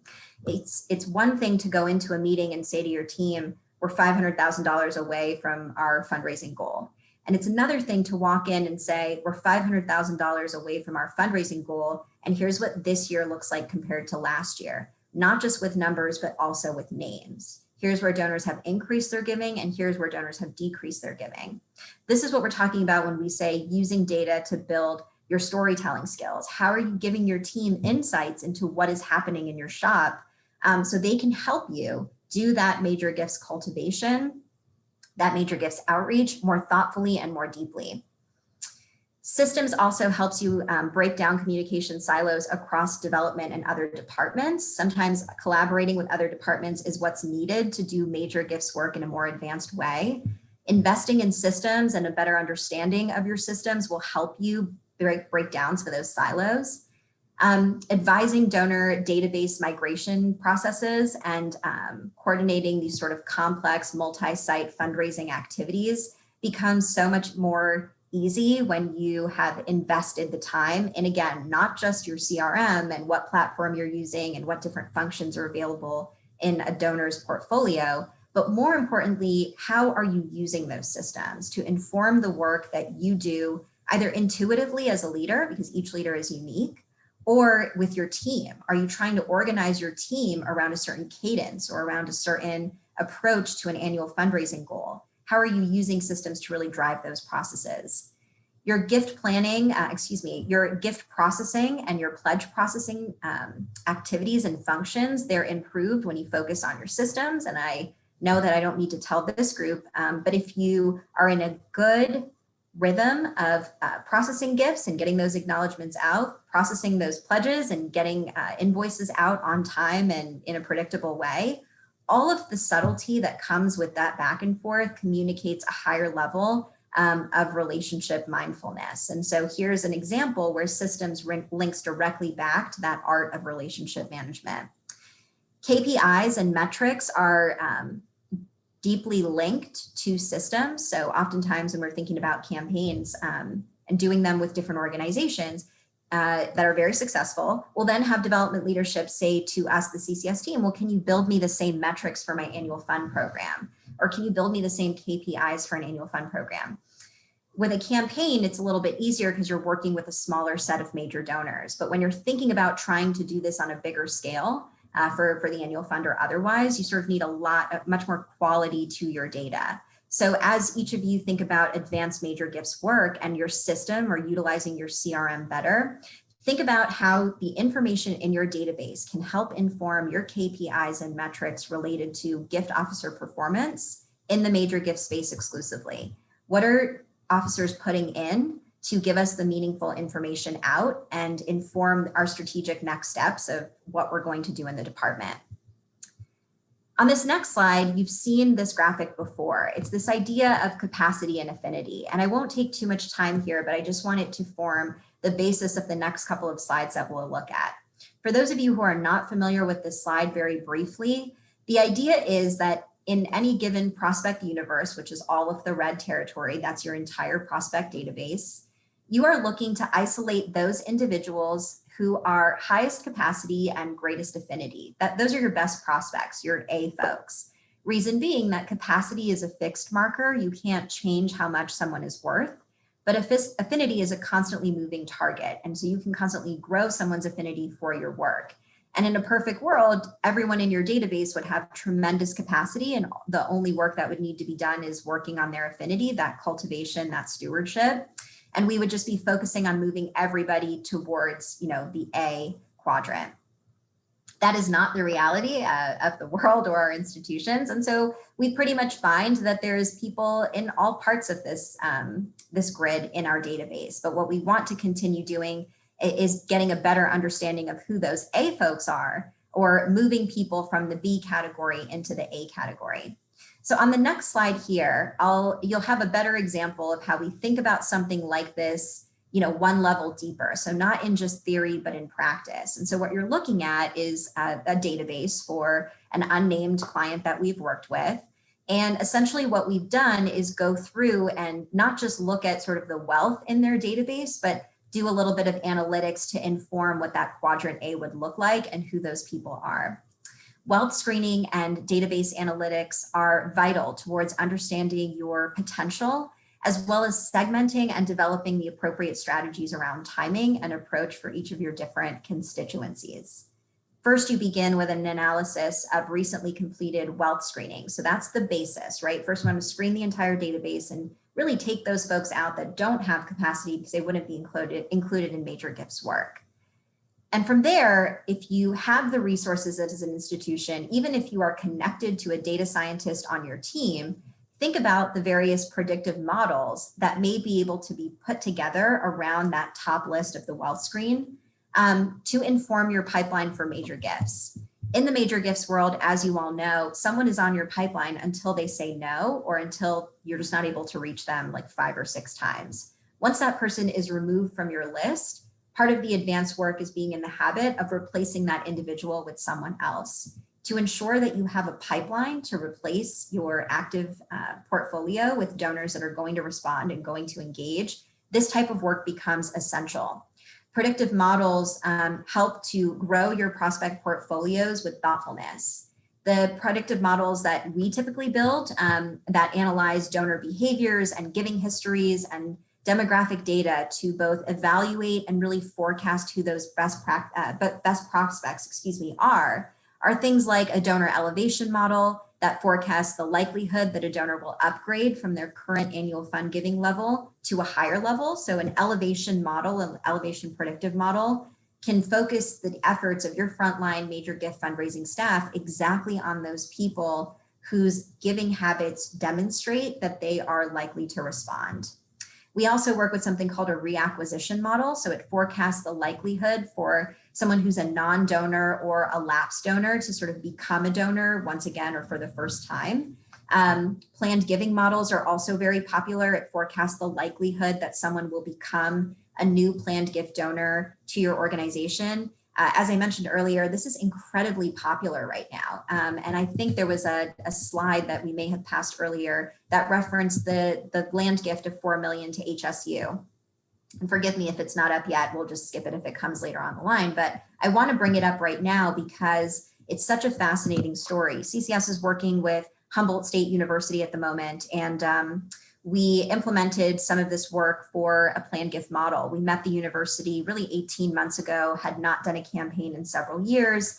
It's one thing to go into a meeting and say to your team, we're $500,000 away from our fundraising goal. And it's another thing to walk in and say, we're $500,000 away from our fundraising goal. And here's what this year looks like compared to last year, not just with numbers, but also with names. Here's where donors have increased their giving, and here's where donors have decreased their giving. This is what we're talking about when we say using data to build your storytelling skills. How are you giving your team insights into what is happening in your shop so they can help you do that major gifts cultivation, that major gifts outreach more thoughtfully and more deeply. Systems also helps you break down communication silos across development and other departments. Sometimes collaborating with other departments is what's needed to do major gifts work in a more advanced way. Investing in systems and a better understanding of your systems will help you break down some of those silos. Advising donor database migration processes and coordinating these sort of complex multi-site fundraising activities becomes so much more easy when you have invested the time in, again, not just your CRM and what platform you're using and what different functions are available in a donor's portfolio, but more importantly, how are you using those systems to inform the work that you do either intuitively as a leader, because each leader is unique, or with your team? Are you trying to organize your team around a certain cadence or around a certain approach to an annual fundraising goal? How are you using systems to really drive those processes? Your gift planning, your gift processing and your pledge processing activities and functions, they're improved when you focus on your systems. And I know that I don't need to tell this group, but if you are in a good rhythm of processing gifts and getting those acknowledgements out, processing those pledges and getting invoices out on time and in a predictable way, all of the subtlety that comes with that back and forth communicates a higher level of relationship mindfulness. And so here's an example where systems links directly back to that art of relationship management. KPIs and metrics are deeply linked to systems. So oftentimes when we're thinking about campaigns and doing them with different organizations, that are very successful, we'll then have development leadership say to us, the CCS team, well, can you build me the same metrics for my annual fund program? Or can you build me the same KPIs for an annual fund program? With a campaign, it's a little bit easier because you're working with a smaller set of major donors. But when you're thinking about trying to do this on a bigger scale for the annual fund or otherwise, you sort of need much more quality to your data. So as each of you think about advanced major gifts work and your system or utilizing your CRM better, think about how the information in your database can help inform your KPIs and metrics related to gift officer performance in the major gift space exclusively. What are officers putting in to give us the meaningful information out and inform our strategic next steps of what we're going to do in the department? On this next slide, you've seen this graphic before. It's this idea of capacity and affinity. And I won't take too much time here, but I just want it to form the basis of the next couple of slides that we'll look at. For those of you who are not familiar with this slide, very briefly, the idea is that in any given prospect universe, which is all of the red territory, that's your entire prospect database, you are looking to isolate those individuals who are highest capacity and greatest affinity. Those are your best prospects, your A folks. Reason being that capacity is a fixed marker. You can't change how much someone is worth, but affinity is a constantly moving target. And so you can constantly grow someone's affinity for your work. And in a perfect world, everyone in your database would have tremendous capacity, and the only work that would need to be done is working on their affinity, that cultivation, that stewardship. And we would just be focusing on moving everybody towards, the A quadrant. That is not the reality of the world or our institutions. And so we pretty much find that there's people in all parts of this, this grid in our database. But what we want to continue doing is getting a better understanding of who those A folks are, or moving people from the B category into the A category. So on the next slide here, you'll have a better example of how we think about something like this, one level deeper. So not in just theory, but in practice. And so what you're looking at is a database for an unnamed client that we've worked with. And essentially what we've done is go through and not just look at sort of the wealth in their database, but do a little bit of analytics to inform what that quadrant A would look like and who those people are. Wealth screening and database analytics are vital towards understanding your potential, as well as segmenting and developing the appropriate strategies around timing and approach for each of your different constituencies. First, you begin with an analysis of recently completed wealth screening. So that's the basis, right? First, we want to screen the entire database and really take those folks out that don't have capacity because they wouldn't be included in major gifts work. And from there, if you have the resources as an institution, even if you are connected to a data scientist on your team, think about the various predictive models that may be able to be put together around that top list of the wealth screen to inform your pipeline for major gifts. In the major gifts world, as you all know, someone is on your pipeline until they say no, or until you're just not able to reach them like 5 or 6 times. Once that person is removed from your list, part of the advanced work is being in the habit of replacing that individual with someone else to ensure that you have a pipeline to replace your active portfolio with donors that are going to respond and going to engage. This type of work becomes essential. Predictive models help to grow your prospect portfolios with thoughtfulness. The predictive models that we typically build that analyze donor behaviors and giving histories and demographic data to both evaluate and really forecast who those best prospects, are things like a donor elevation model that forecasts the likelihood that a donor will upgrade from their current annual fund giving level to a higher level. So an elevation model, an elevation predictive model, can focus the efforts of your frontline major gift fundraising staff exactly on those people whose giving habits demonstrate that they are likely to respond. We also work with something called a reacquisition model. So it forecasts the likelihood for someone who's a non-donor or a lapsed donor to sort of become a donor once again or for the first time. Planned giving models are also very popular. It forecasts the likelihood that someone will become a new planned gift donor to your organization. As I mentioned earlier, this is incredibly popular right now. And I think there was a slide that we may have passed earlier that referenced the land gift of $4 million to HSU. And forgive me if it's not up yet, we'll just skip it if it comes later on the line. But I want to bring it up right now because it's such a fascinating story. CCS is working with Humboldt State University at the moment, and we implemented some of this work for a planned gift model. We met the university really 18 months ago, had not done a campaign in several years,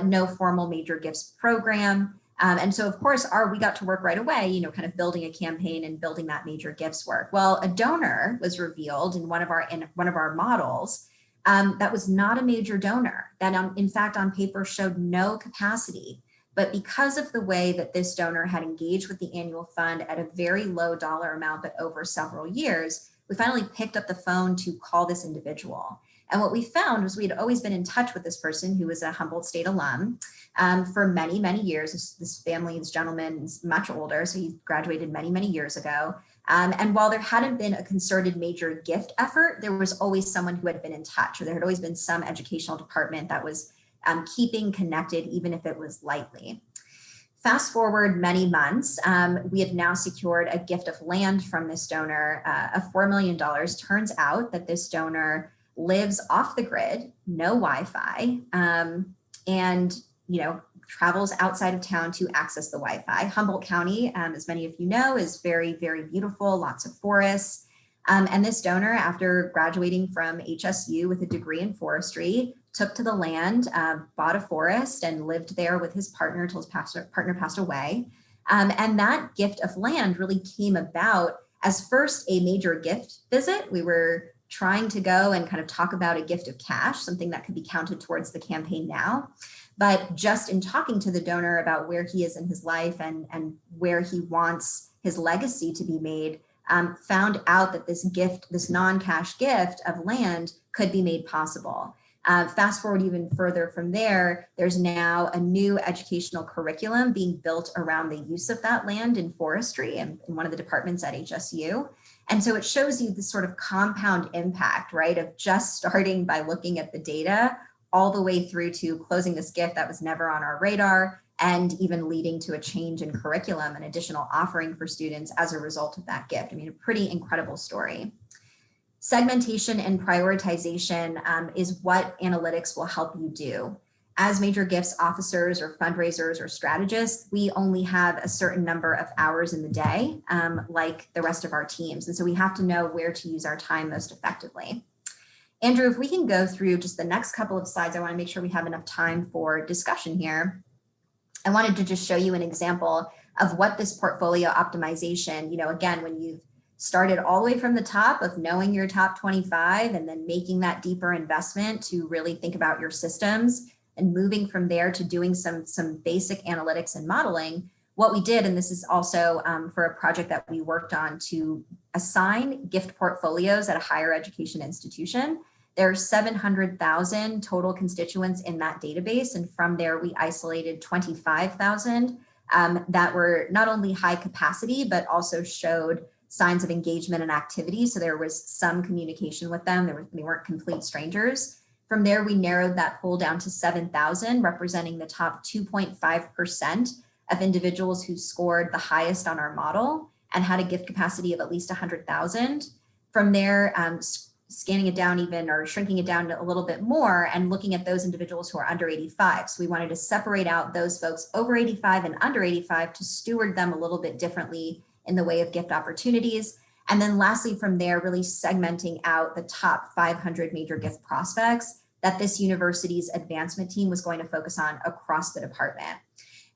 no formal major gifts program. And so of course, we got to work right away, kind of building a campaign and building that major gifts work. Well, a donor was revealed in one of our models that was not a major donor, that in fact on paper showed no capacity. But because of the way that this donor had engaged with the annual fund at a very low dollar amount, but over several years, we finally picked up the phone to call this individual. And what we found was we had always been in touch with this person who was a Humboldt State alum for many, many years. This gentleman is much older, so he graduated many, many years ago. And while there hadn't been a concerted major gift effort, there was always someone who had been in touch, or there had always been some educational department that was keeping connected, even if it was lightly. Fast forward many months, we have now secured a gift of land from this donor of $4 million. Turns out that this donor lives off the grid, no Wi-Fi, and travels outside of town to access the Wi-Fi. Humboldt County, as many of you know, is very, very beautiful, lots of forests. And this donor, after graduating from HSU with a degree in forestry, took to the land, bought a forest, and lived there with his partner until his partner passed away. And that gift of land really came about as first a major gift visit. We were trying to go and kind of talk about a gift of cash, something that could be counted towards the campaign now. But just in talking to the donor about where he is in his life and where he wants his legacy to be made, found out that this gift, this non-cash gift of land, could be made possible. Fast forward even further from there, there's now a new educational curriculum being built around the use of that land in forestry and in one of the departments at HSU. And so it shows you this sort of compound impact, right, of just starting by looking at the data all the way through to closing this gift that was never on our radar, and even leading to a change in curriculum and additional offering for students as a result of that gift. I mean, a pretty incredible story. Segmentation and prioritization is what analytics will help you do. As major gifts officers or fundraisers or strategists, we only have a certain number of hours in the day, like the rest of our teams. And so we have to know where to use our time most effectively. Andrew, if we can go through just the next couple of slides, I want to make sure we have enough time for discussion here. I wanted to just show you an example of what this portfolio optimization, again, when you've started all the way from the top of knowing your top 25 and then making that deeper investment to really think about your systems and moving from there to doing some basic analytics and modeling. What we did, and this is also for a project that we worked on to assign gift portfolios at a higher education institution. There are 700,000 total constituents in that database. And from there, we isolated 25,000 that were not only high capacity, but also showed signs of engagement and activity. So there was some communication with them. They weren't complete strangers. From there, we narrowed that pool down to 7,000, representing the top 2.5% of individuals who scored the highest on our model and had a gift capacity of at least 100,000. From there, scanning it down even or shrinking it down a little bit more and looking at those individuals who are under 85. So we wanted to separate out those folks over 85 and under 85 to steward them a little bit differently in the way of gift opportunities. And then lastly, from there, really segmenting out the top 500 major gift prospects that this university's advancement team was going to focus on across the department.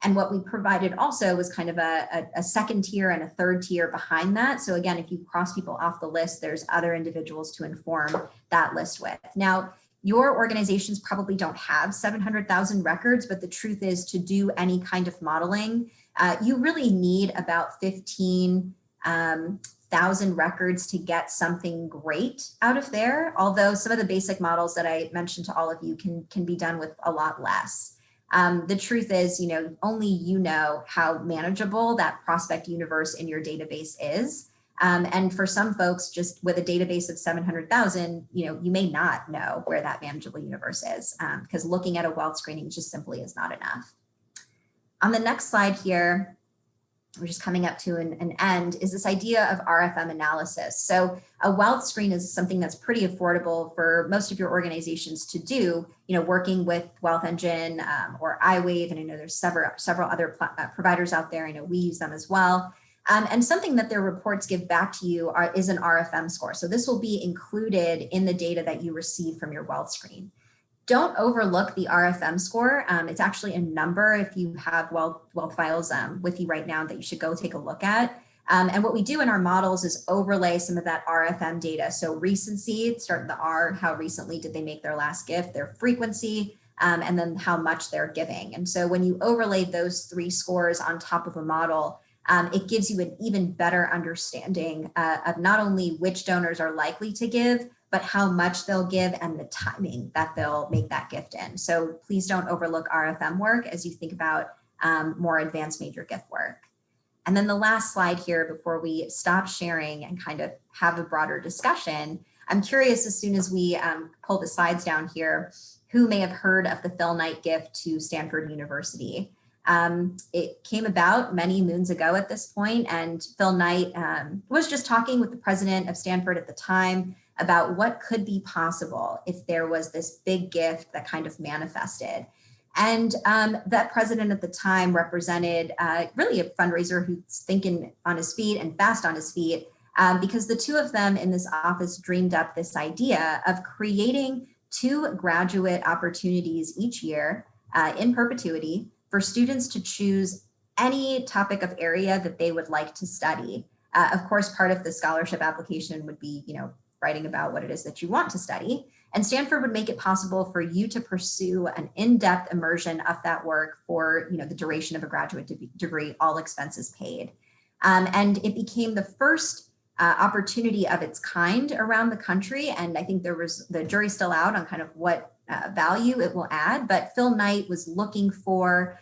And what we provided also was kind of a second tier and a third tier behind that. So again, if you cross people off the list, there's other individuals to inform that list with. Now, your organizations probably don't have 700,000 records, but the truth is to do any kind of modeling, you really need about 15,000 records to get something great out of there. Although some of the basic models that I mentioned to all of you can be done with a lot less. The truth is, only you know how manageable that prospect universe in your database is. And for some folks, just with a database of 700,000, you may not know where that manageable universe is because looking at a wealth screening just simply is not enough. On the next slide here, we're just coming up to an end, is this idea of RFM analysis. So a wealth screen is something that's pretty affordable for most of your organizations to do, working with Wealth Engine or iWave, and I know there's several other providers out there. I know we use them as well. And something that their reports give back to you is an RFM score. So this will be included in the data that you receive from your wealth screen. Don't overlook the RFM score. It's actually a number if you have wealth files with you right now that you should go take a look at. And what we do in our models is overlay some of that RFM data. So recency, start with the R, how recently did they make their last gift, their frequency, and then how much they're giving. And so when you overlay those three scores on top of a model, it gives you an even better understanding of not only which donors are likely to give, but how much they'll give and the timing that they'll make that gift in. So please don't overlook RFM work as you think about more advanced major gift work. And then the last slide here before we stop sharing and kind of have a broader discussion, I'm curious, as soon as we pull the slides down here, who may have heard of the Phil Knight gift to Stanford University. It came about many moons ago at this point, and Phil Knight was just talking with the president of Stanford at the time about what could be possible if there was this big gift that kind of manifested. And that president at the time represented really a fundraiser who's thinking on his feet and fast on his feet, because the two of them in this office dreamed up this idea of creating 2 graduate opportunities each year in perpetuity for students to choose any topic of area that they would like to study. Of course, part of the scholarship application would be, writing about what it is that you want to study. And Stanford would make it possible for you to pursue an in-depth immersion of that work for, the duration of a graduate degree, all expenses paid. And it became the first opportunity of its kind around the country. And I think the jury's still out on kind of what value it will add. But Phil Knight was looking for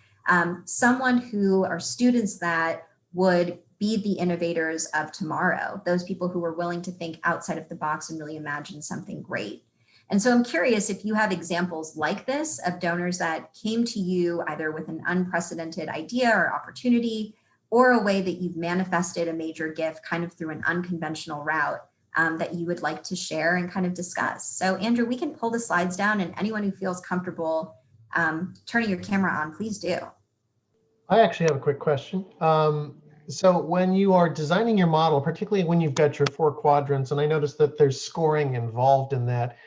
someone or students that would be the innovators of tomorrow, those people who were willing to think outside of the box and really imagine something great. And so I'm curious if you have examples like this of donors that came to you either with an unprecedented idea or opportunity, or a way that you've manifested a major gift kind of through an unconventional route that you would like to share and kind of discuss. So Andrew, we can pull the slides down, and anyone who feels comfortable turning your camera on, please do. I actually have a quick question. So when you are designing your model, particularly when you've got your 4 quadrants, and I noticed that there's scoring involved in that,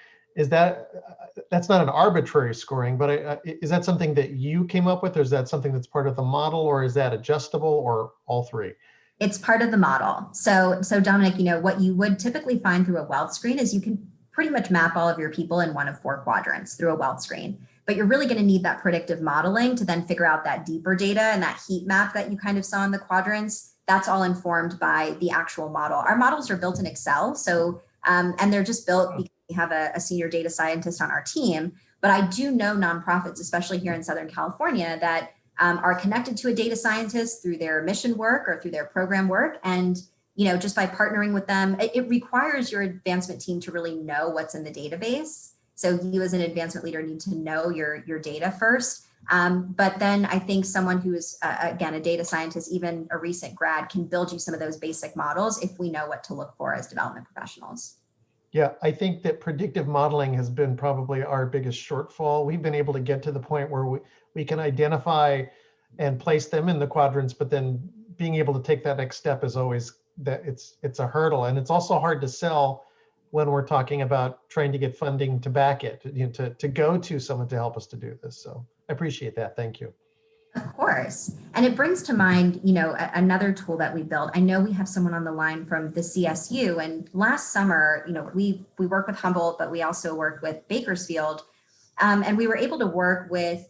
that's not an arbitrary scoring, but is that something that you came up with, or is that something that's part of the model, or is that adjustable, or all 3? It's part of the model. So Dominic, what you would typically find through a wealth screen is you can pretty much map all of your people in one of 4 quadrants through a wealth screen. But you're really going to need that predictive modeling to then figure out that deeper data, and that heat map that you kind of saw in the quadrants. That's all informed by the actual model. Our models are built in Excel, so and they're just built because we have a senior data scientist on our team. But I do know nonprofits, especially here in Southern California, that are connected to a data scientist through their mission work or through their program work. And just by partnering with them, it requires your advancement team to really know what's in the database. So you as an advancement leader need to know your data first. But then I think someone who is, again, a data scientist, even a recent grad, can build you some of those basic models if we know what to look for as development professionals. Yeah, I think that predictive modeling has been probably our biggest shortfall. We've been able to get to the point where we can identify and place them in the quadrants, but then being able to take that next step is always that it's a hurdle. And it's also hard to sell when we're talking about trying to get funding to back it, to go to someone to help us to do this. So I appreciate that. Thank you. Of course. And it brings to mind, another tool that we built. I know we have someone on the line from the CSU, and last summer, we work with Humboldt, but we also work with Bakersfield. And we were able to work with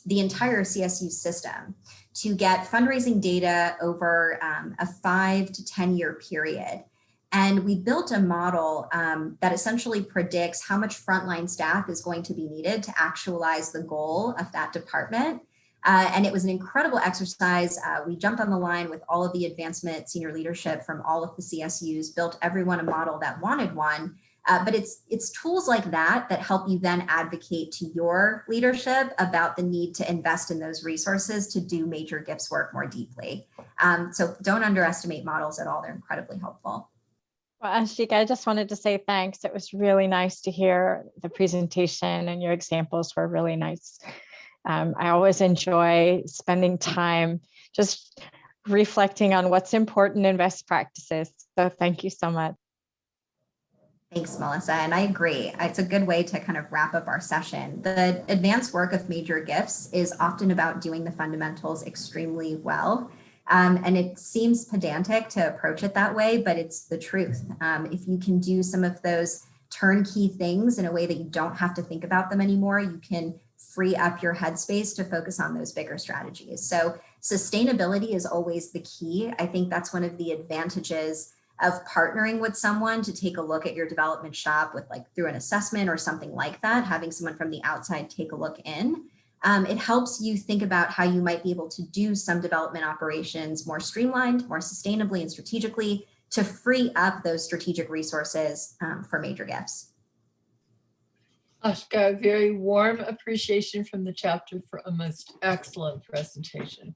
the entire CSU system to get fundraising data over a 5 to 10 year period. And we built a model that essentially predicts how much frontline staff is going to be needed to actualize the goal of that department. And it was an incredible exercise. We jumped on the line with all of the advancement senior leadership from all of the CSUs, built everyone a model that wanted one. But it's tools like that that help you then advocate to your leadership about the need to invest in those resources to do major gifts work more deeply. So don't underestimate models at all. They're incredibly helpful. Well, Aashika, I just wanted to say thanks. It was really nice to hear the presentation, and your examples were really nice. I always enjoy spending time just reflecting on what's important in best practices. So thank you so much. Thanks, Melissa. And I agree. It's a good way to kind of wrap up our session. The advanced work of major gifts is often about doing the fundamentals extremely well. And it seems pedantic to approach it that way, but it's the truth. If you can do some of those turnkey things in a way that you don't have to think about them anymore, you can free up your headspace to focus on those bigger strategies. So sustainability is always the key. I think that's one of the advantages of partnering with someone to take a look at your development shop with through an assessment or something like that, having someone from the outside take a look in. It helps you think about how you might be able to do some development operations more streamlined, more sustainably and strategically to free up those strategic resources for major gifts. Aashika, a very warm appreciation from the chapter for a most excellent presentation.